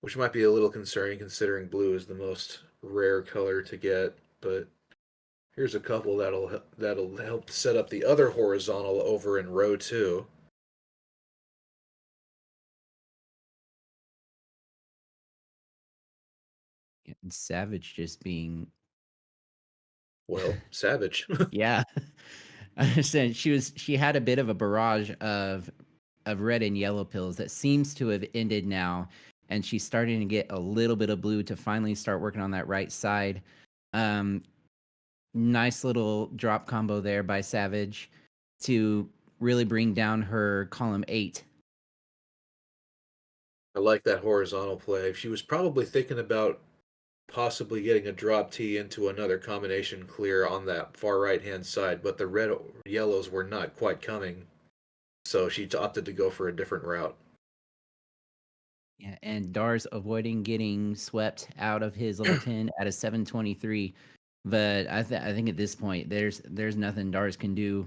D: which might be a little concerning considering blue is the most rare color to get. But here's a couple that'll help set up the other horizontal over in row 2.
E: And Savage just being
D: Well, Savage.
E: yeah. I understand she had a bit of a barrage of red and yellow pills that seems to have ended now, and she's starting to get a little bit of blue to finally start working on that right side. Um, Nice little drop combo there by Savage to really bring down her column 8.
D: I like that horizontal play. She was probably thinking about possibly getting a drop T into another combination clear on that far right hand side, but the red yellows were not quite coming, so she opted to go for a different route.
E: Yeah, and Dar's avoiding getting swept out of his level 10 at a 723. But I think at this point there's nothing Dar's can do.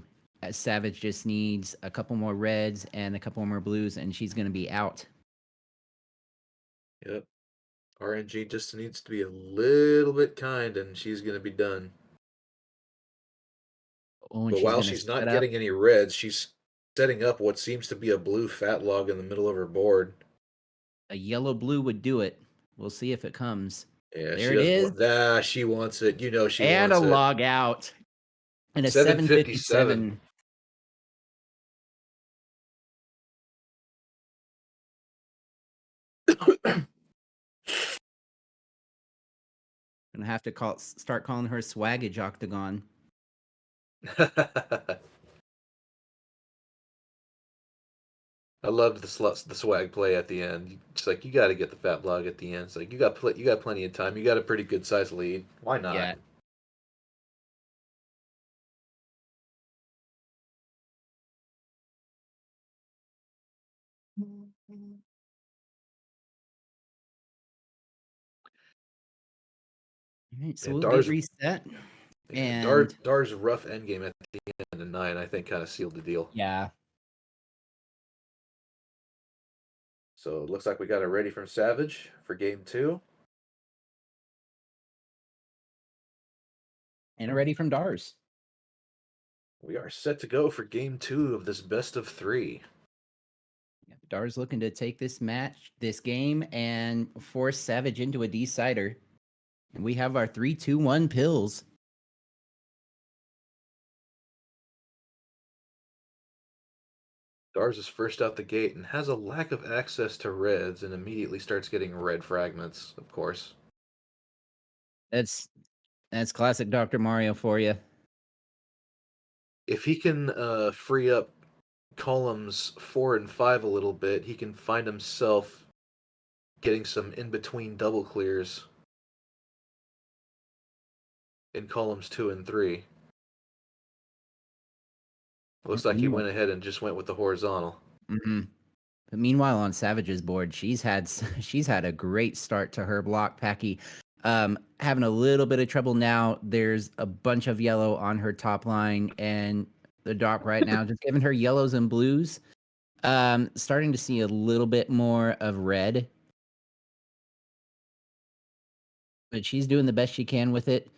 E: Savage just needs a couple more reds and a couple more blues, and she's gonna be out.
D: Yep. RNG just needs to be a little bit kind, and she's going to be done.
E: Oh, and
D: But
E: she's
D: while
E: gonna
D: she's
E: set
D: not
E: up
D: getting any reds, she's setting up what seems to be a blue fat log in the middle of her board.
E: a yellow blue would do it. We'll see if it comes.
D: Yeah,
E: There
D: she
E: it
D: doesn't
E: is,
D: want. Nah, she wants it. You know she
E: and a
D: wants it.
E: log out, and a
D: 757.
E: 757. Gonna have to start calling her Swaggage Octagon.
D: I loved the swag play at the end. It's like you got to get the fat log at the end. It's like you got plenty of time. You got a pretty good size lead. Why not?
E: Yeah. All right, so
D: Yeah,
E: we'll get reset. And
D: Dar's rough endgame at the end of 9, I think, kind of sealed the deal.
E: yeah,
D: So it looks like we got it ready from Savage for game 2.
E: and ready from Dars.
D: We are set to go for game 2 of this best of 3.
E: Yeah, Dars looking to take this game, and force Savage into a decider. And we have our 3-2-1 pills.
D: Dars is first out the gate and has a lack of access to reds and immediately starts getting red fragments, of course.
E: That's classic Dr. Mario for you.
D: If he can free up columns 4 and 5 a little bit, he can find himself getting some in-between double clears in columns 2 and 3. Looks like he went ahead and just went with the horizontal.
E: Mm-hmm. But meanwhile, on Savage's board, she's had a great start to her block, Packy. Having a little bit of trouble now. There's a bunch of yellow on her top line, and the dock right now just giving her yellows and blues. Starting to see a little bit more of red, but she's doing the best she can with it,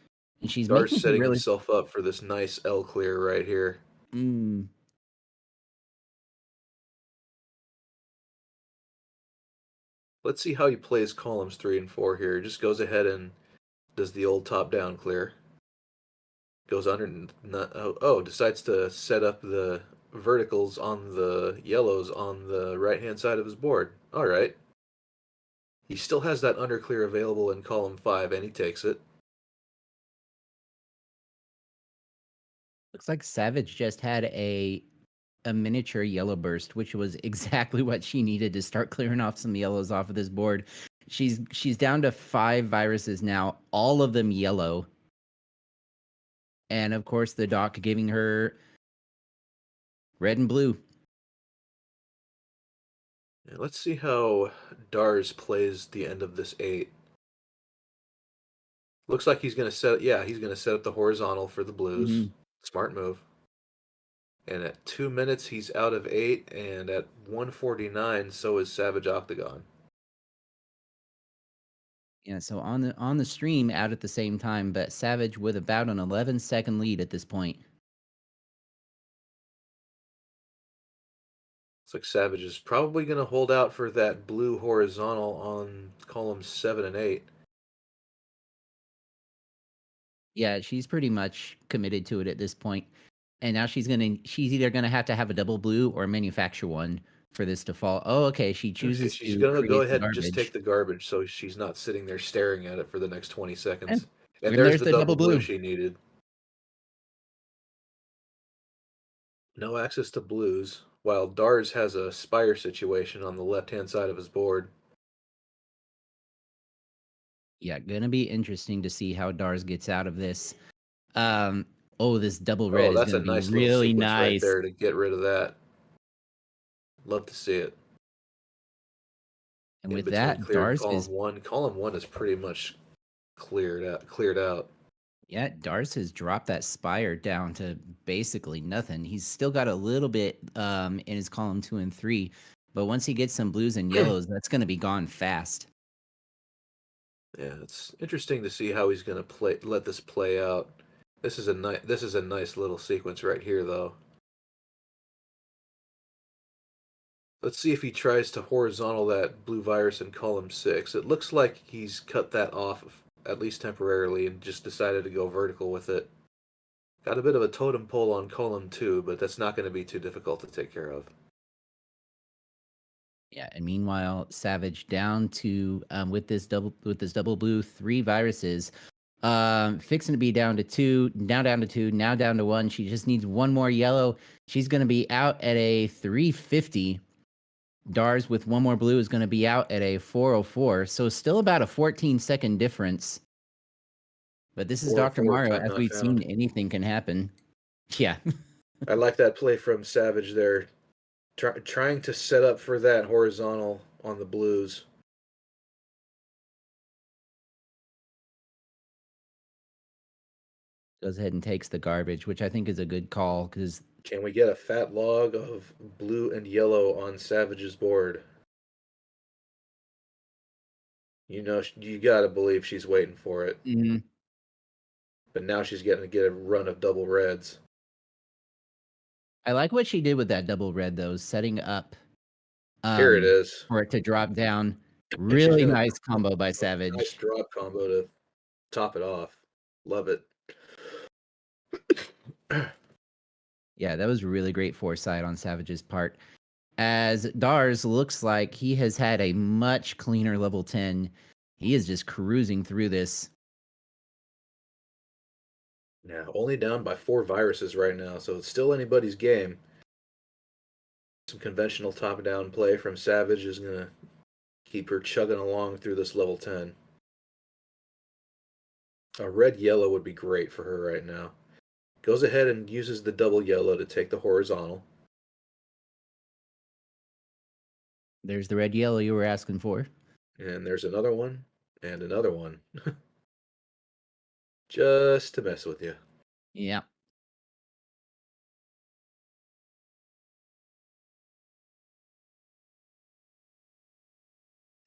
E: and she's
D: Dar's
E: making
D: setting
E: really.
D: himself up for this nice L clear right here. Let's see how he plays columns 3 and 4 here. Just goes ahead and does the old top-down clear. Goes under, decides to set up the verticals on the yellows on the right-hand side of his board. All right. He still has that under clear available in column 5, and he takes it.
E: Looks like Savage just had a miniature yellow burst, which was exactly what she needed to start clearing off some yellows off of this board. She's down to 5 viruses now, all of them yellow. And of course the doc giving her red and blue.
D: Yeah, let's see how Dars plays the end of this 8. Looks like he's going to set up the horizontal for the blues.
E: Mm-hmm.
D: Smart move. And at 2 minutes, he's out of 8, and at 1:49, so is Savage Octagon.
E: Yeah, so on the stream out at the same time, but Savage with about an 11-second lead at this point.
D: Looks like Savage is probably going to hold out for that blue horizontal on columns 7 and 8.
E: Yeah, she's pretty much committed to it at this point. And now she's either gonna have to have a double blue or manufacture one for this to fall. Oh, okay. She chooses
D: She's
E: to
D: going to go
E: create the
D: ahead and just take
E: garbage.
D: the garbage so she's not sitting there staring at it for the next 20 seconds. And
E: And
D: there's the double blue she needed. No access to blues, while Dars has a Spire situation on the left-hand side of his board.
E: Yeah, gonna be interesting to see how Dars gets out of this. This double red
D: Oh,
E: is
D: that's a
E: gonna be
D: nice little
E: really
D: sequence right
E: nice.
D: there to get rid of that. Love to see it.
E: And
D: in
E: with
D: between
E: that,
D: clear and
E: Dars
D: column
E: is
D: one. Column one is pretty much cleared out.
E: yeah, Dars has dropped that spire down to basically nothing. He's still got a little bit in his column 2 and 3, but once he gets some blues and yellows, that's going to be gone fast.
D: Yeah, it's interesting to see how he's going to let this play out. This is a nice little sequence right here, though. Let's see if he tries to horizontal that blue virus in column 6. It looks like he's cut that off, at least temporarily, and just decided to go vertical with it. Got a bit of a totem pole on column 2, but that's not going to be too difficult to take care of.
E: Yeah, and meanwhile, Savage down to with this double blue 3 viruses, fixing to be down to 2, now down to 2, now down to 1. She just needs one more yellow. She's going to be out at a 350. Dars with one more blue is going to be out at a 404. So still about a 14-second difference. But this is Dr.
D: 404,
E: Mario.
D: time
E: As
D: not
E: we've
D: found.
E: seen, anything can happen. Yeah.
D: I like that play from Savage there, trying to set up for that horizontal on the blues.
E: Goes ahead and takes the garbage, which I think is a good call because
D: Can we get a fat log of blue and yellow on Savage's board? You know, you gotta believe she's waiting for it. But now she's getting to get a run of double reds.
E: I like what she did with that double red, though, setting up
D: Here it is.
E: for it to drop down.
D: And she's
E: Really
D: gonna
E: nice combo by
D: nice
E: Savage.
D: drop combo to top it off. Love it.
E: Yeah, that was really great foresight on Savage's part. As Dars looks like he has had a much cleaner level 10. He is just cruising through this.
D: Yeah, only down by 4 viruses right now, so it's still anybody's game. Some conventional top-down play from Savage is going to keep her chugging along through this level 10. A red-yellow would be great for her right now. Goes ahead and uses the double yellow to take the horizontal.
E: There's the red yellow you were asking for.
D: And there's another one, and another one. Just to mess with you.
E: Yeah.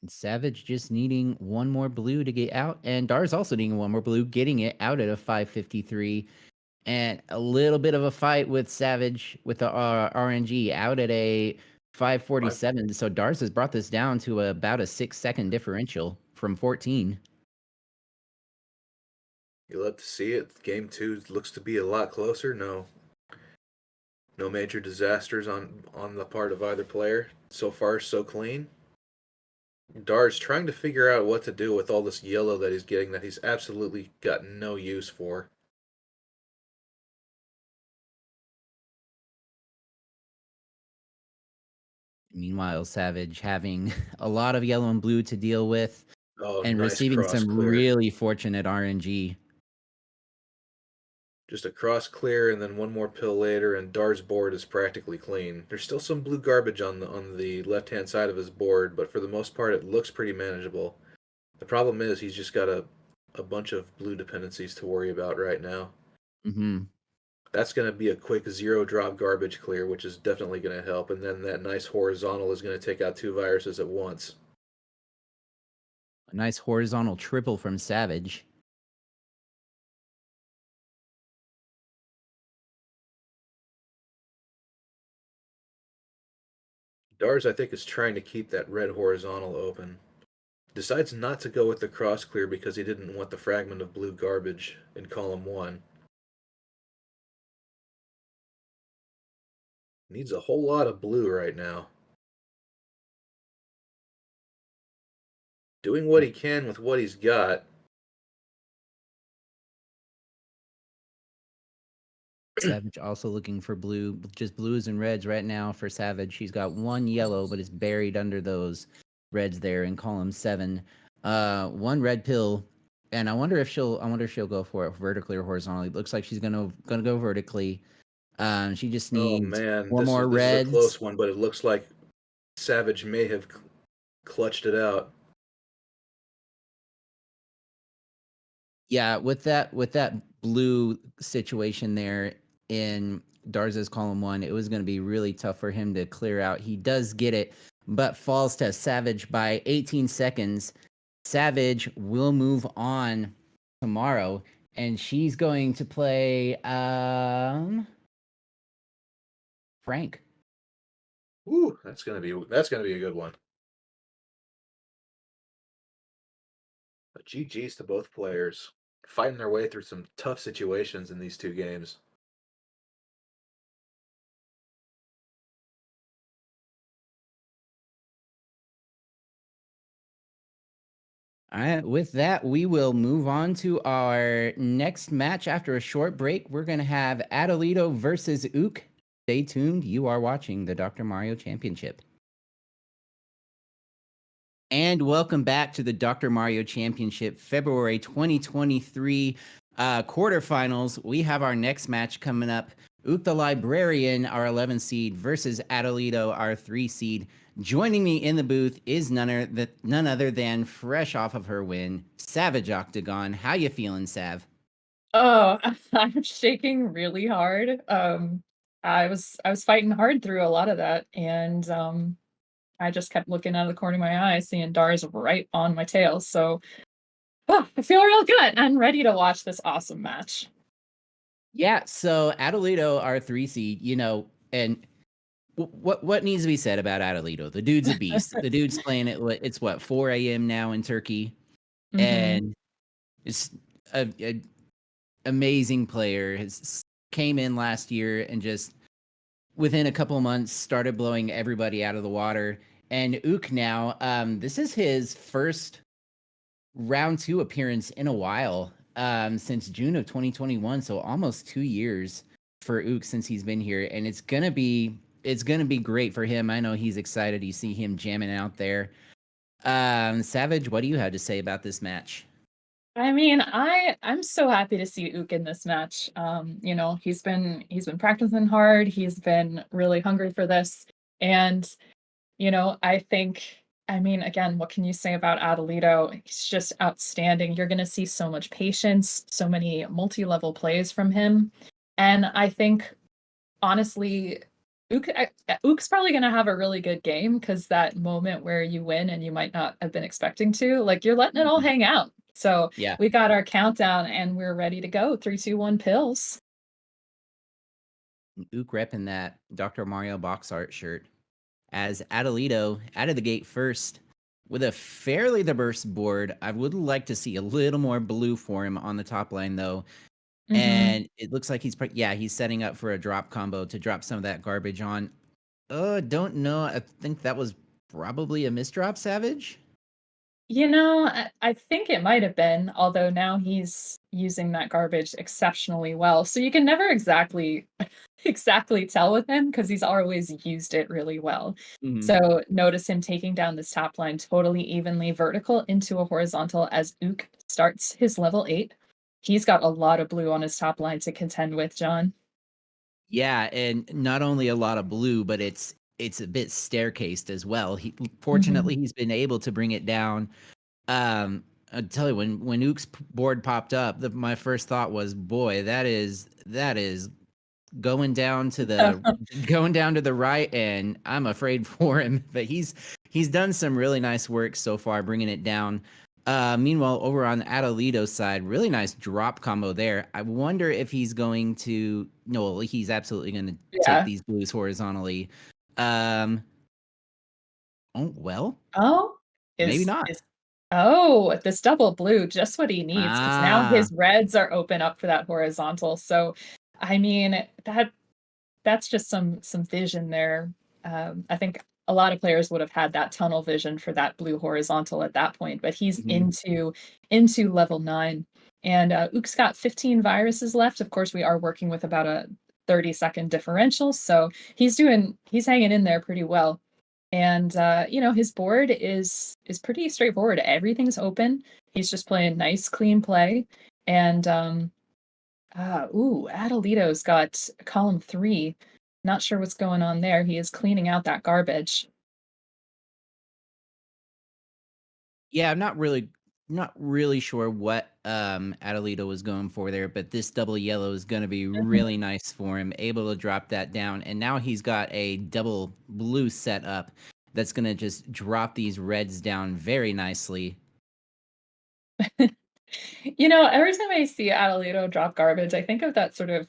E: And Savage just needing one more blue to get out, and Dars also needing one more blue, getting it out at a 553. And a little bit of a fight with Savage with the RNG out at a 547. So Dars has brought this down to about a 6-second differential from 14.
D: You love to see it. Game 2 looks to be a lot closer. No major disasters on the part of either player. So far, so clean. Dars trying to figure out what to do with all this yellow that he's getting that he's absolutely got no use for.
E: Meanwhile, Savage having a lot of yellow and blue to deal with and
D: Nice
E: receiving
D: cross
E: some
D: clear.
E: really fortunate RNG.
D: Just a cross clear and then one more pill later, and Dar's board is practically clean. There's still some blue garbage on the left-hand side of his board, but for the most part, it looks pretty manageable. The problem is he's just got a bunch of blue dependencies to worry about right now.
E: Mm-hmm.
D: That's going to be a quick 0-drop garbage clear, which is definitely going to help, and then that nice horizontal is going to take out 2 viruses at once.
E: A nice horizontal triple from Savage.
D: Dars, I think, is trying to keep that red horizontal open. Decides not to go with the cross clear because he didn't want the fragment of blue garbage in column 1. Needs a whole lot of blue right now. Doing what he can with what he's got.
E: Savage also looking for blue, just blues and reds right now for Savage. She's got one yellow, but it's buried under those reds there in column 7. One red pill, and I wonder if she'll go for it vertically or horizontally. It looks like she's gonna go vertically. She just needs
D: Oh man,
E: four more
D: this is a
E: reds.
D: close one, but it looks like Savage may have clutched it out.
E: Yeah, with that blue situation there in Darza's column 1, it was going to be really tough for him to clear out. He does get it, but falls to Savage by 18 seconds. Savage will move on tomorrow, and she's going to play Frank.
D: Ooh, that's gonna be a good one. But GG's to both players, fighting their way through some tough situations in these two games.
E: All right, with that, we will move on to our next match. After a short break, we're going to have Atalito versus Ook. Stay tuned. You are watching the Dr. Mario Championship. And welcome back to the Dr. Mario Championship February 2023 quarterfinals. We have our next match coming up. OoktheLibrarian, our 11 seed, versus Atalito, our 3 seed. Joining me in the booth is none other than fresh off of her win, Savage Octagon. How you feeling, Sav?
F: Oh, I'm shaking really hard. I was fighting hard through a lot of that, and I just kept looking out of the corner of my eye, seeing Dars right on my tail. So I feel real good. I'm ready to watch this awesome match.
E: Yeah, so Atalito, our 3 seed, and what needs to be said about Atalito? The dude's a beast. The dude's playing it's 4 a.m. now in Turkey, and it's a amazing player. Came in last year and just within a couple of months started blowing everybody out of the water. And Ook now, this is his first round 2 appearance in a while, since June of 2021. So almost 2 years for Ook since he's been here, and it's gonna be great for him. I know he's excited. You see him jamming out there. Savage, what do you have to say about this match?
F: I mean, I'm so happy to see Ook in this match. He's been practicing hard. He's been really hungry for this, and I mean, again, what can you say about Atalito? He's just outstanding. You're going to see so much patience, so many multi-level plays from him, and I think honestly, Ook's probably going to have a really good game because that moment where you win and you might not have been expecting to, like you're letting it all hang out. So
E: Yeah.
F: we got our countdown and we're ready to go. 3, 2, 1, pills.
E: Ook repping that Dr. Mario box art shirt as Atalito out of the gate first with a fairly diverse board. I would like to see a little more blue for him on the top line though. And it looks like he's setting up for a drop combo to drop some of that garbage on. Don't know. I think that was probably a misdrop, Savage.
F: I think it might have been, although now he's using that garbage exceptionally well. So you can never exactly tell with him because he's always used it really well. So notice him taking down this top line totally evenly vertical into a horizontal as Ook starts his level 8. He's got a lot of blue on his top line to contend with, John.
E: Yeah, and not only a lot of blue, but it's a bit staircased as well. Fortunately he's been able to bring it down. I tell you, when Ook's board popped up, my first thought was, boy, that is going down to the right, and I'm afraid for him. But he's done some really nice work so far, bringing it down. Meanwhile, over on the Atalito side, really nice drop combo there. I wonder if he's going to. No, he's absolutely going to take these blues horizontally. Oh well.
F: Oh,
E: maybe not.
F: This double blue, just what he needs, because now his reds are open up for that horizontal. So, I mean, that's just some vision there. I think a lot of players would have had that tunnel vision for that blue horizontal at that point, but he's into level 9. And Ook's got 15 viruses left. Of course, we are working with about a 30-second differential, so he's hanging in there pretty well. And his board is pretty straightforward. Everything's open. He's just playing nice, clean play. And Atalito's got column 3. Not sure what's going on there. He is cleaning out that garbage.
E: Yeah, I'm not really sure what Atalito was going for there, but this double yellow is going to be really nice for him, able to drop that down. And now he's got a double blue set up that's going to just drop these reds down very nicely.
F: You know, every time I see Atalito drop garbage, I think of that sort of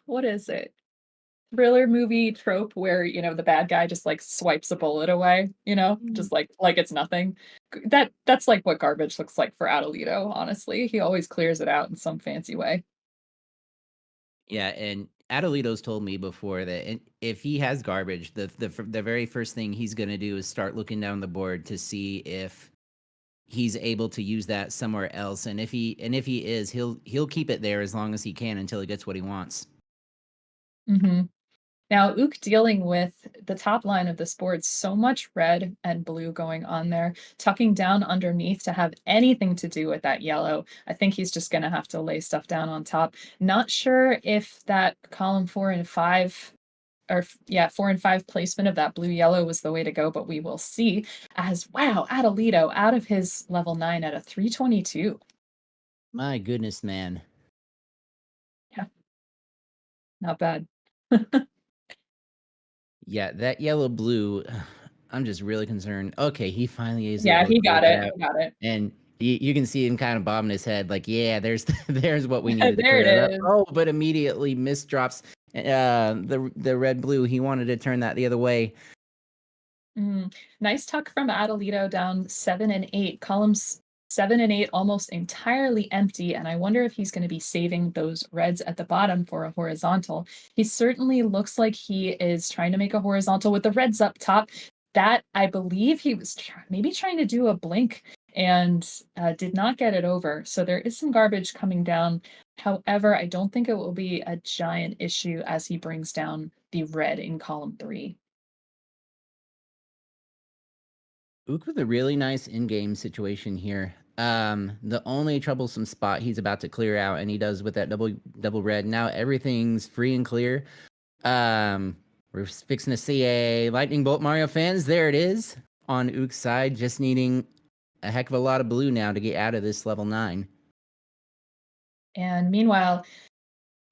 F: what is it? Thriller movie trope where, you know, the bad guy just like swipes a bullet away, you know, just like it's nothing. That's like what garbage looks like for Atalito, honestly. He always clears it out in some fancy way.
E: Yeah, and Adelito's told me before that if he has garbage, the very first thing he's going to do is start looking down the board to see if he's able to use that somewhere else, and if he is, he'll keep it there as long as he can until he gets what he wants.
F: Mhm. Now, Ook dealing with the top line of this board, so much red and blue going on there, tucking down underneath to have anything to do with that yellow. I think he's just going to have to lay stuff down on top. Not sure if that column 4 and 5 or yeah, 4 and 5 placement of that blue yellow was the way to go, but we will see. As wow, Atalito out of his level 9 at a 322.
E: My goodness, man.
F: Yeah, not bad.
E: Yeah, that yellow blue, I'm just really concerned. Okay, he finally is
F: Yeah,
E: able to
F: he
E: clear
F: got
E: that
F: it.
E: out.
F: He got it.
E: And you can see him kind of bobbing his head, like, yeah, there's there's what we needed to
F: There
E: clear
F: it
E: that up.
F: is.
E: Oh, but immediately misdrops the red blue. He wanted to turn that the other way.
F: Nice tuck from Atalito down 7 and 8. Columns 7 and 8 almost entirely empty, and I wonder if he's going to be saving those reds at the bottom for a horizontal. He certainly looks like he is trying to make a horizontal with the reds up top. That, I believe he was maybe trying to do a blink and did not get it over. So there is some garbage coming down. However, I don't think it will be a giant issue as he brings down the red in column 3.
E: Ook with a really nice in-game situation here. The only troublesome spot he's about to clear out, and he does with that double red. Now everything's free and clear. We're fixing to see a lightning bolt, Mario fans. There it is on Ook's side, just needing a heck of a lot of blue now to get out of this level 9.
F: And meanwhile,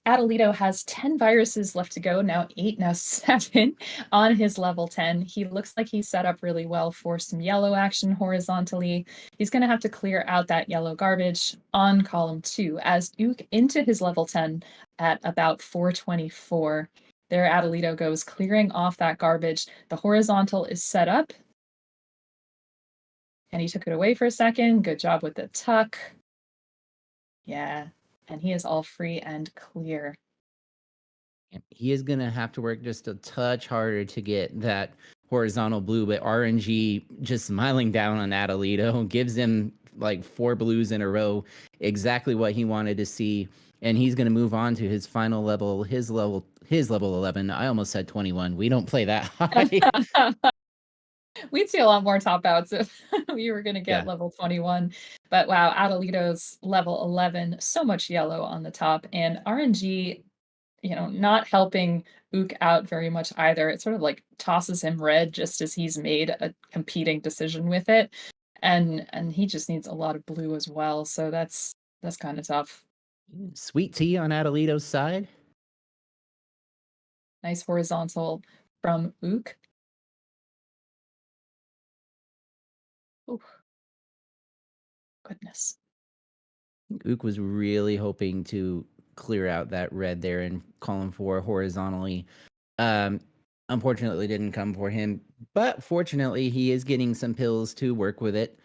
F: Atalito has 10 viruses left to go, now 8, now 7 on his level 10. He looks like he's set up really well for some yellow action horizontally. He's going to have to clear out that yellow garbage on column 2 as Ook into his level 10 at about 424. There Atalito goes, clearing off that garbage. The horizontal is set up. And he took it away for a second. Good job with the tuck. Yeah. And he is all free and clear.
E: He is going to have to work just a touch harder to get that horizontal blue, but RNG just smiling down on Atalito gives him like 4 blues in a row, exactly what he wanted to see. And he's going to move on to his final level, his level 11. I almost said 21. We don't play that high.
F: We'd see a lot more top outs if we were going to get level 21. But wow, Atalito's level 11, so much yellow on the top. And RNG, you know, not helping Ook out very much either. It sort of like tosses him red just as he's made a competing decision with it. And he just needs a lot of blue as well. So that's kind of tough.
E: Sweet tea on Atalito's side.
F: Nice horizontal from Ook. Oh, goodness.
E: Ook was really hoping to clear out that red there in column 4 horizontally. Unfortunately, didn't come for him, but fortunately, he is getting some pills to work with it.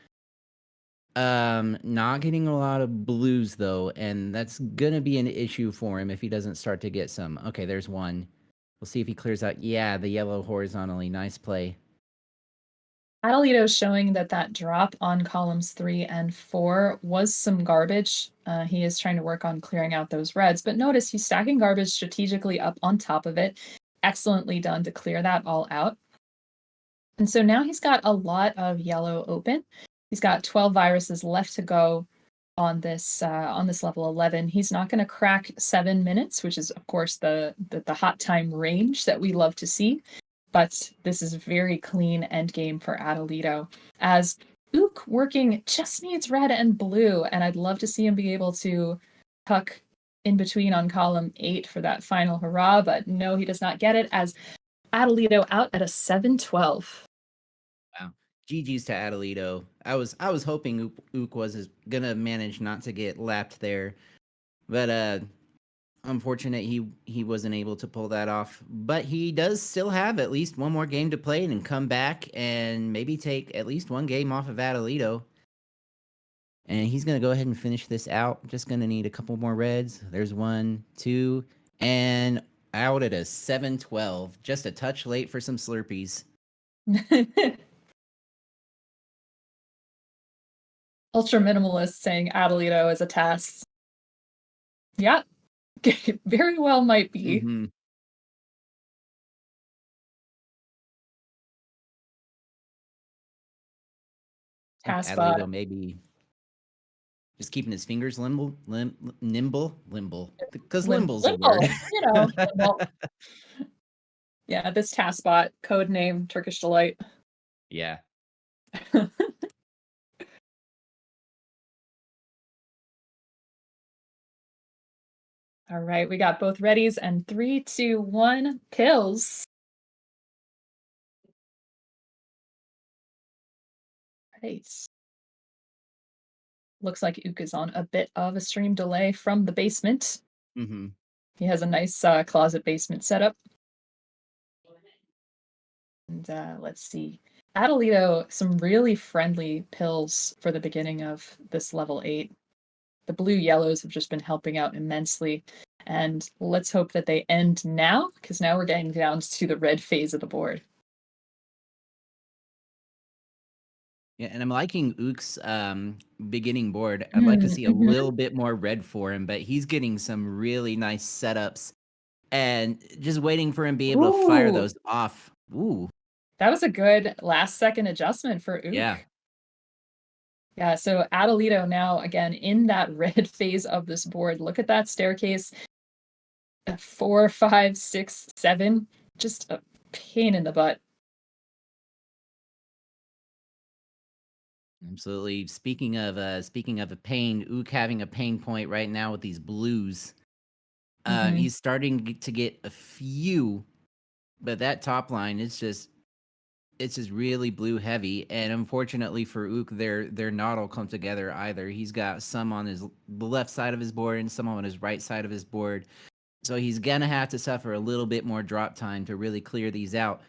E: Not getting a lot of blues though, and that's gonna be an issue for him if he doesn't start to get some. Okay, there's one. We'll see if he clears out. Yeah, the yellow horizontally. Nice play.
F: Atalito showing that drop on columns 3 and 4 was some garbage. He is trying to work on clearing out those reds, but notice he's stacking garbage strategically up on top of it. Excellently done to clear that all out. And so now he's got a lot of yellow open. He's got 12 viruses left to go on this level 11. He's not going to crack 7 minutes, which is of course the hot time range that we love to see. But this is a very clean endgame for Atalito, as Ook working just needs red and blue, and I'd love to see him be able to tuck in between on column 8 for that final hurrah, but no, he does not get it, as Atalito out at a 7-12.
E: Wow. GG's to Atalito. I was hoping Ook was gonna manage not to get lapped there, but unfortunate he wasn't able to pull that off. But he does still have at least one more game to play and come back and maybe take at least one game off of Atalito. And he's gonna go ahead and finish this out. Just gonna need a couple more reds. There's 1, 2, and out at a 7-12. Just a touch late for some Slurpees.
F: Ultra Minimalist saying Atalito is a test. Yeah, very well might be.
E: Mm-hmm. Atalito maybe just keeping his fingers nimble, because limble's a word.
F: You know, limble. Yeah, this Taskbot, code name Turkish Delight.
E: Yeah.
F: All right, we got both readies and 3, 2, 1, pills. Right. Looks like Ook is on a bit of a stream delay from the basement.
E: Mm-hmm.
F: He has a nice closet basement setup. And let's see. Atalito, some really friendly pills for the beginning of this level 8. The blue yellows have just been helping out immensely. And let's hope that they end now, because now we're getting down to the red phase of the board.
E: Yeah, and I'm liking Ook's beginning board. I'd like to see a little bit more red for him, but he's getting some really nice setups and just waiting for him to be able to fire those off. Ooh.
F: That was a good last second adjustment for Ook.
E: Yeah.
F: Yeah, so Atalito now, again, in that red phase of this board. Look at that staircase. 4, 5, 6, 7. Just a pain in the butt.
E: Absolutely. Speaking of a pain, Ook having a pain point right now with these blues. He's starting to get a few, but that top line is just really blue heavy, and unfortunately for Ook, they're not all come together either. He's got some on the left side of his board and some on his right side of his board, so he's gonna have to suffer a little bit more drop time to really clear these out.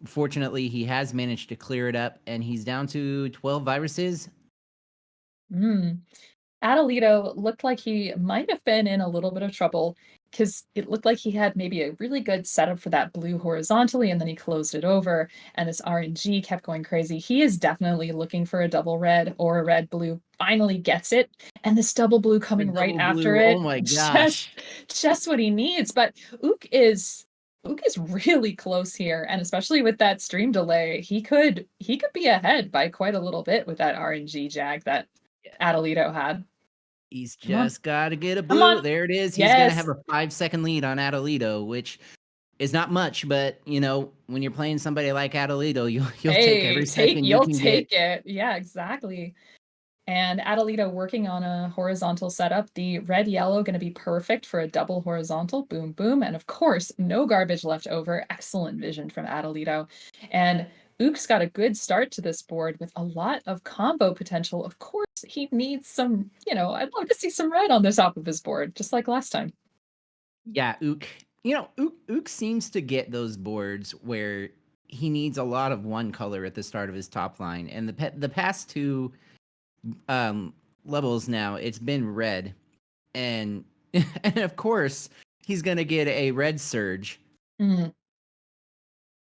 E: Fortunately, he has managed to clear it up, and he's down to 12 viruses.
F: Atalito looked like he might have been in a little bit of trouble, because it looked like he had maybe a really good setup for that blue horizontally, and then he closed it over, and this RNG kept going crazy. He is definitely looking for a double red or a red blue. Finally gets it, and this double blue coming right after it.
E: Oh my gosh.
F: Just what he needs. But Ook is really close here, and especially with that stream delay, he could be ahead by quite a little bit with that RNG jag that Atalito had.
E: He's just got to get a blue. There it is. He's going to have a 5-second lead on Atalito, which is not much, but when you're playing somebody like Atalito, you'll take every second you can
F: take it. Yeah, exactly. And Atalito working on a horizontal setup. The red-yellow going to be perfect for a double horizontal. Boom, boom. And of course, no garbage left over. Excellent vision from Atalito. And Ook's got a good start to this board with a lot of combo potential. Of course, he needs some, I'd love to see some red on the top of his board, just like last time.
E: Yeah, Ook. Ook seems to get those boards where he needs a lot of one color at the start of his top line. And the past two levels now, it's been red. And of course, he's going to get a red surge.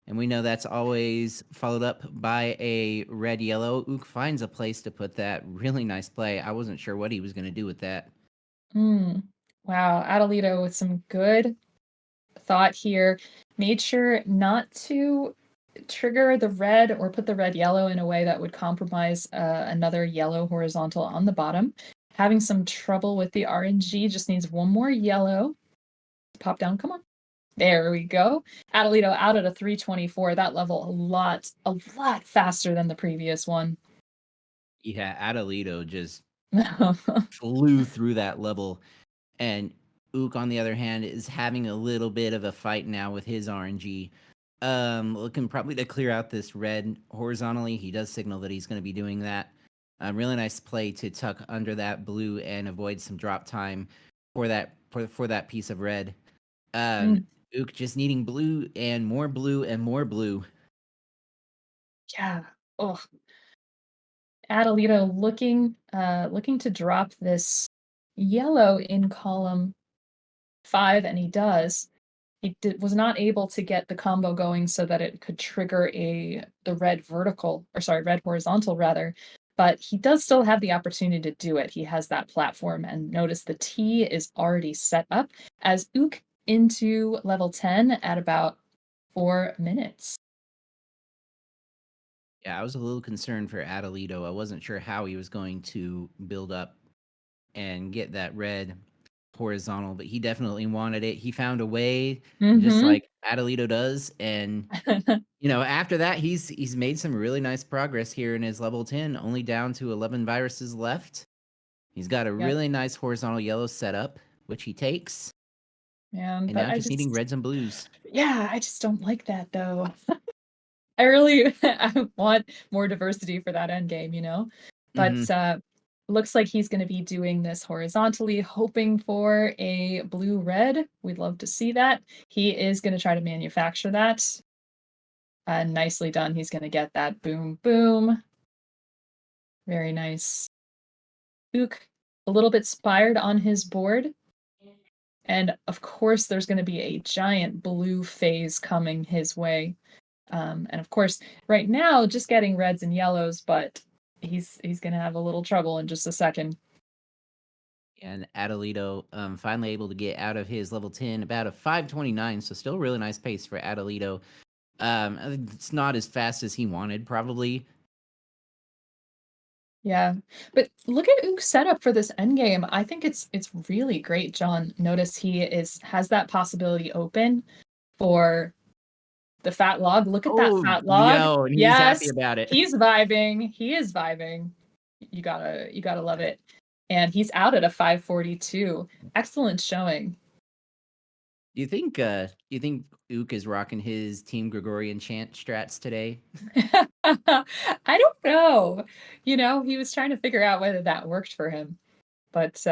E: And we know that's always followed up by a red-yellow. Ook finds a place to put that. Really nice play. I wasn't sure what he was going to do with that.
F: Wow, Atalito with some good thought here. Made sure not to trigger the red or put the red-yellow in a way that would compromise another yellow horizontal on the bottom. Having some trouble with the RNG. Just needs one more yellow. Pop down, come on. There we go. Atalito out at a 324. That level a lot faster than the previous one.
E: Yeah, Atalito just flew through that level. And Ook, on the other hand, is having a little bit of a fight now with his RNG. Looking probably to clear out this red horizontally. He does signal that he's going to be doing that. Really nice play to tuck under that blue and avoid some drop time for that piece of red. Ook just needing blue and more blue and more blue.
F: Yeah. Oh. Atalito looking to drop this yellow in column 5, and he does. He was not able to get the combo going so that it could trigger the red horizontal rather, but he does still have the opportunity to do it. He has that platform, and notice the T is already set up as Ook into level 10 at about 4 minutes.
E: Yeah, I was a little concerned for Atalito. I wasn't sure how he was going to build up and get that red horizontal, but he definitely wanted it. He found a way, just like Atalito does, and after that, he's made some really nice progress here in his level 10, only down to 11 viruses left. He's got a really nice horizontal yellow setup, which he takes.
F: Man,
E: And
F: but
E: now just needing reds and blues.
F: Yeah, I just don't like that though. I want more diversity for that end game, But looks like he's going to be doing this horizontally, hoping for a blue-red. We'd love to see that. He is going to try to manufacture that. Nicely done. He's going to get that boom, boom. Very nice. Ook, a little bit spired on his board. And of course, there's going to be a giant blue phase coming his way. And of course, right now, just getting reds and yellows, but he's going to have a little trouble in just a second.
E: And Atalito finally able to get out of his level 10, about a 5:29, so still really nice pace for Atalito. It's not as fast as he wanted, probably.
F: Yeah, but look at Ook's setup for this endgame. I think it's really great, John. Notice he has that possibility open for the fat log. Look at that fat log.
E: Yo, and he's happy about it.
F: He's vibing. He is vibing. You gotta love it. And he's out at a 542. Excellent showing.
E: Do you think Ook is rocking his Team Gregorian chant strats today?
F: I don't know. He was trying to figure out whether that worked for him. But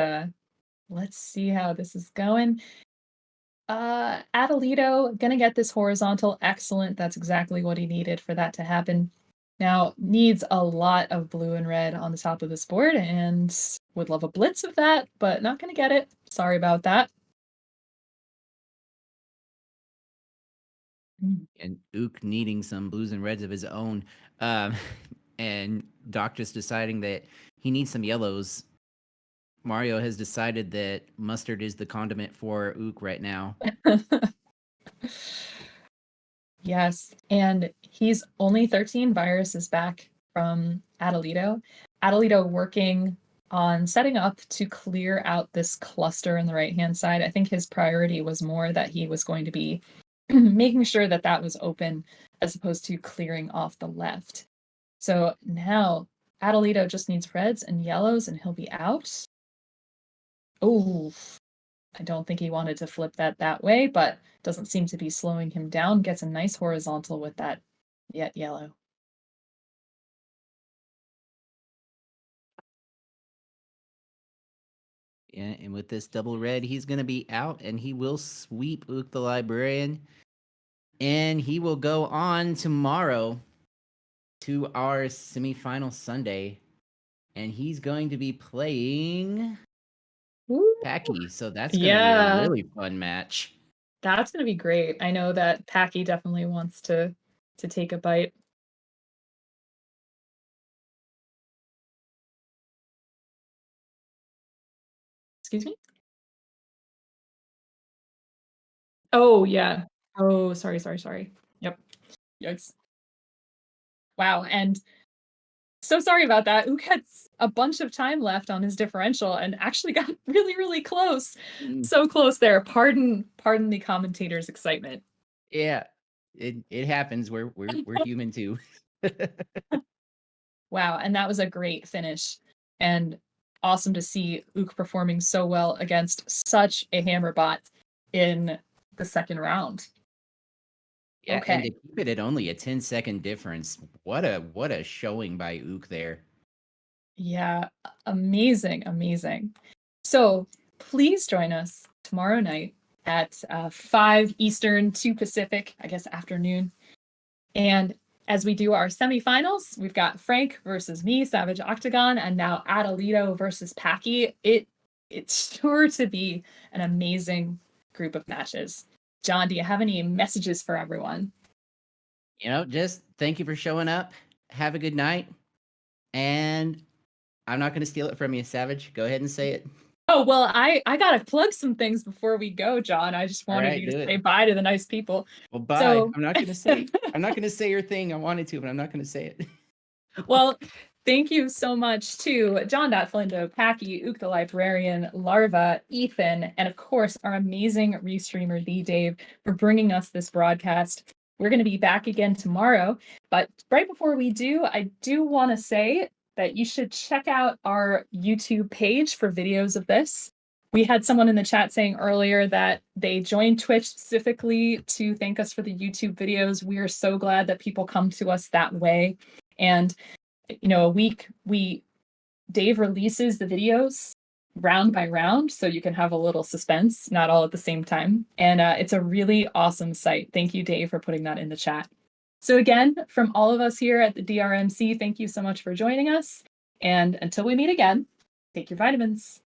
F: let's see how this is going. Atalito gonna get this horizontal. Excellent. That's exactly what he needed for that to happen. Now, needs a lot of blue and red on the top of this board, and would love a blitz of that, but not gonna get it. Sorry about that.
E: And Ook needing some blues and reds of his own. And Doc just deciding that he needs some yellows. Mario has decided that mustard is the condiment for Ook right now.
F: Yes, and he's only 13 viruses back from Atalito. Atalito working on setting up to clear out this cluster on the right-hand side. I think his priority was more that he was going to be making sure that that was open as opposed to clearing off the left. So now Atalito just needs reds and yellows and he'll be out. Oh, I don't think he wanted to flip that way, but doesn't seem to be slowing him down. Gets a nice horizontal with that yet yellow.
E: Yeah, and with this double red, he's going to be out, and he will sweep OoktheLibrarian. And he will go on tomorrow to our semifinal Sunday. And he's going to be playing Packy. So that's going to be a really fun match.
F: That's going to be great. I know that Packy definitely wants to take a bite. Excuse me? Oh, yeah. Oh, sorry. Yep. Yikes. Wow, and So sorry about that. Ook had a bunch of time left on his differential and actually got really, really close. So close there. Pardon the commentator's excitement.
E: Yeah, it happens. We're human too.
F: Wow, and that was a great finish. And awesome to see Ook performing so well against such a hammer bot in the second round.
E: Yeah, and
F: Okay.
E: to keep it at only a 10-second difference, what a showing by Ook there.
F: Yeah, amazing, amazing. So please join us tomorrow night at 5 Eastern, 2 Pacific, I guess afternoon. And as we do our semifinals, we've got Frank versus me, Savage Octagon, and now Atalito versus Packy. It's sure to be an amazing group of matches. John, do you have any messages for everyone?
E: Just thank you for showing up. Have a good night. And I'm not going to steal it from you, Savage. Go ahead and say it.
F: Oh, well, I got to plug some things before we go, John. I just wanted you to say bye to the nice people.
E: Well, bye.
F: So...
E: I'm not going to say your thing. I wanted to, but I'm not going to say it.
F: Well, thank you so much to JonDatFlindo, Packy, OoktheLibrarian, Larva, Ethan, and of course, our amazing restreamer, the Dave, for bringing us this broadcast. We're going to be back again tomorrow. But right before we do, I do want to say that you should check out our YouTube page for videos of this. We had someone in the chat saying earlier that they joined Twitch specifically to thank us for the YouTube videos. We are so glad that people come to us that way. And, a week, Dave releases the videos round by round, so you can have a little suspense, not all at the same time. And it's a really awesome site. Thank you, Dave, for putting that in the chat. So again, from all of us here at the DrMC, thank you so much for joining us. And until we meet again, take your vitamins.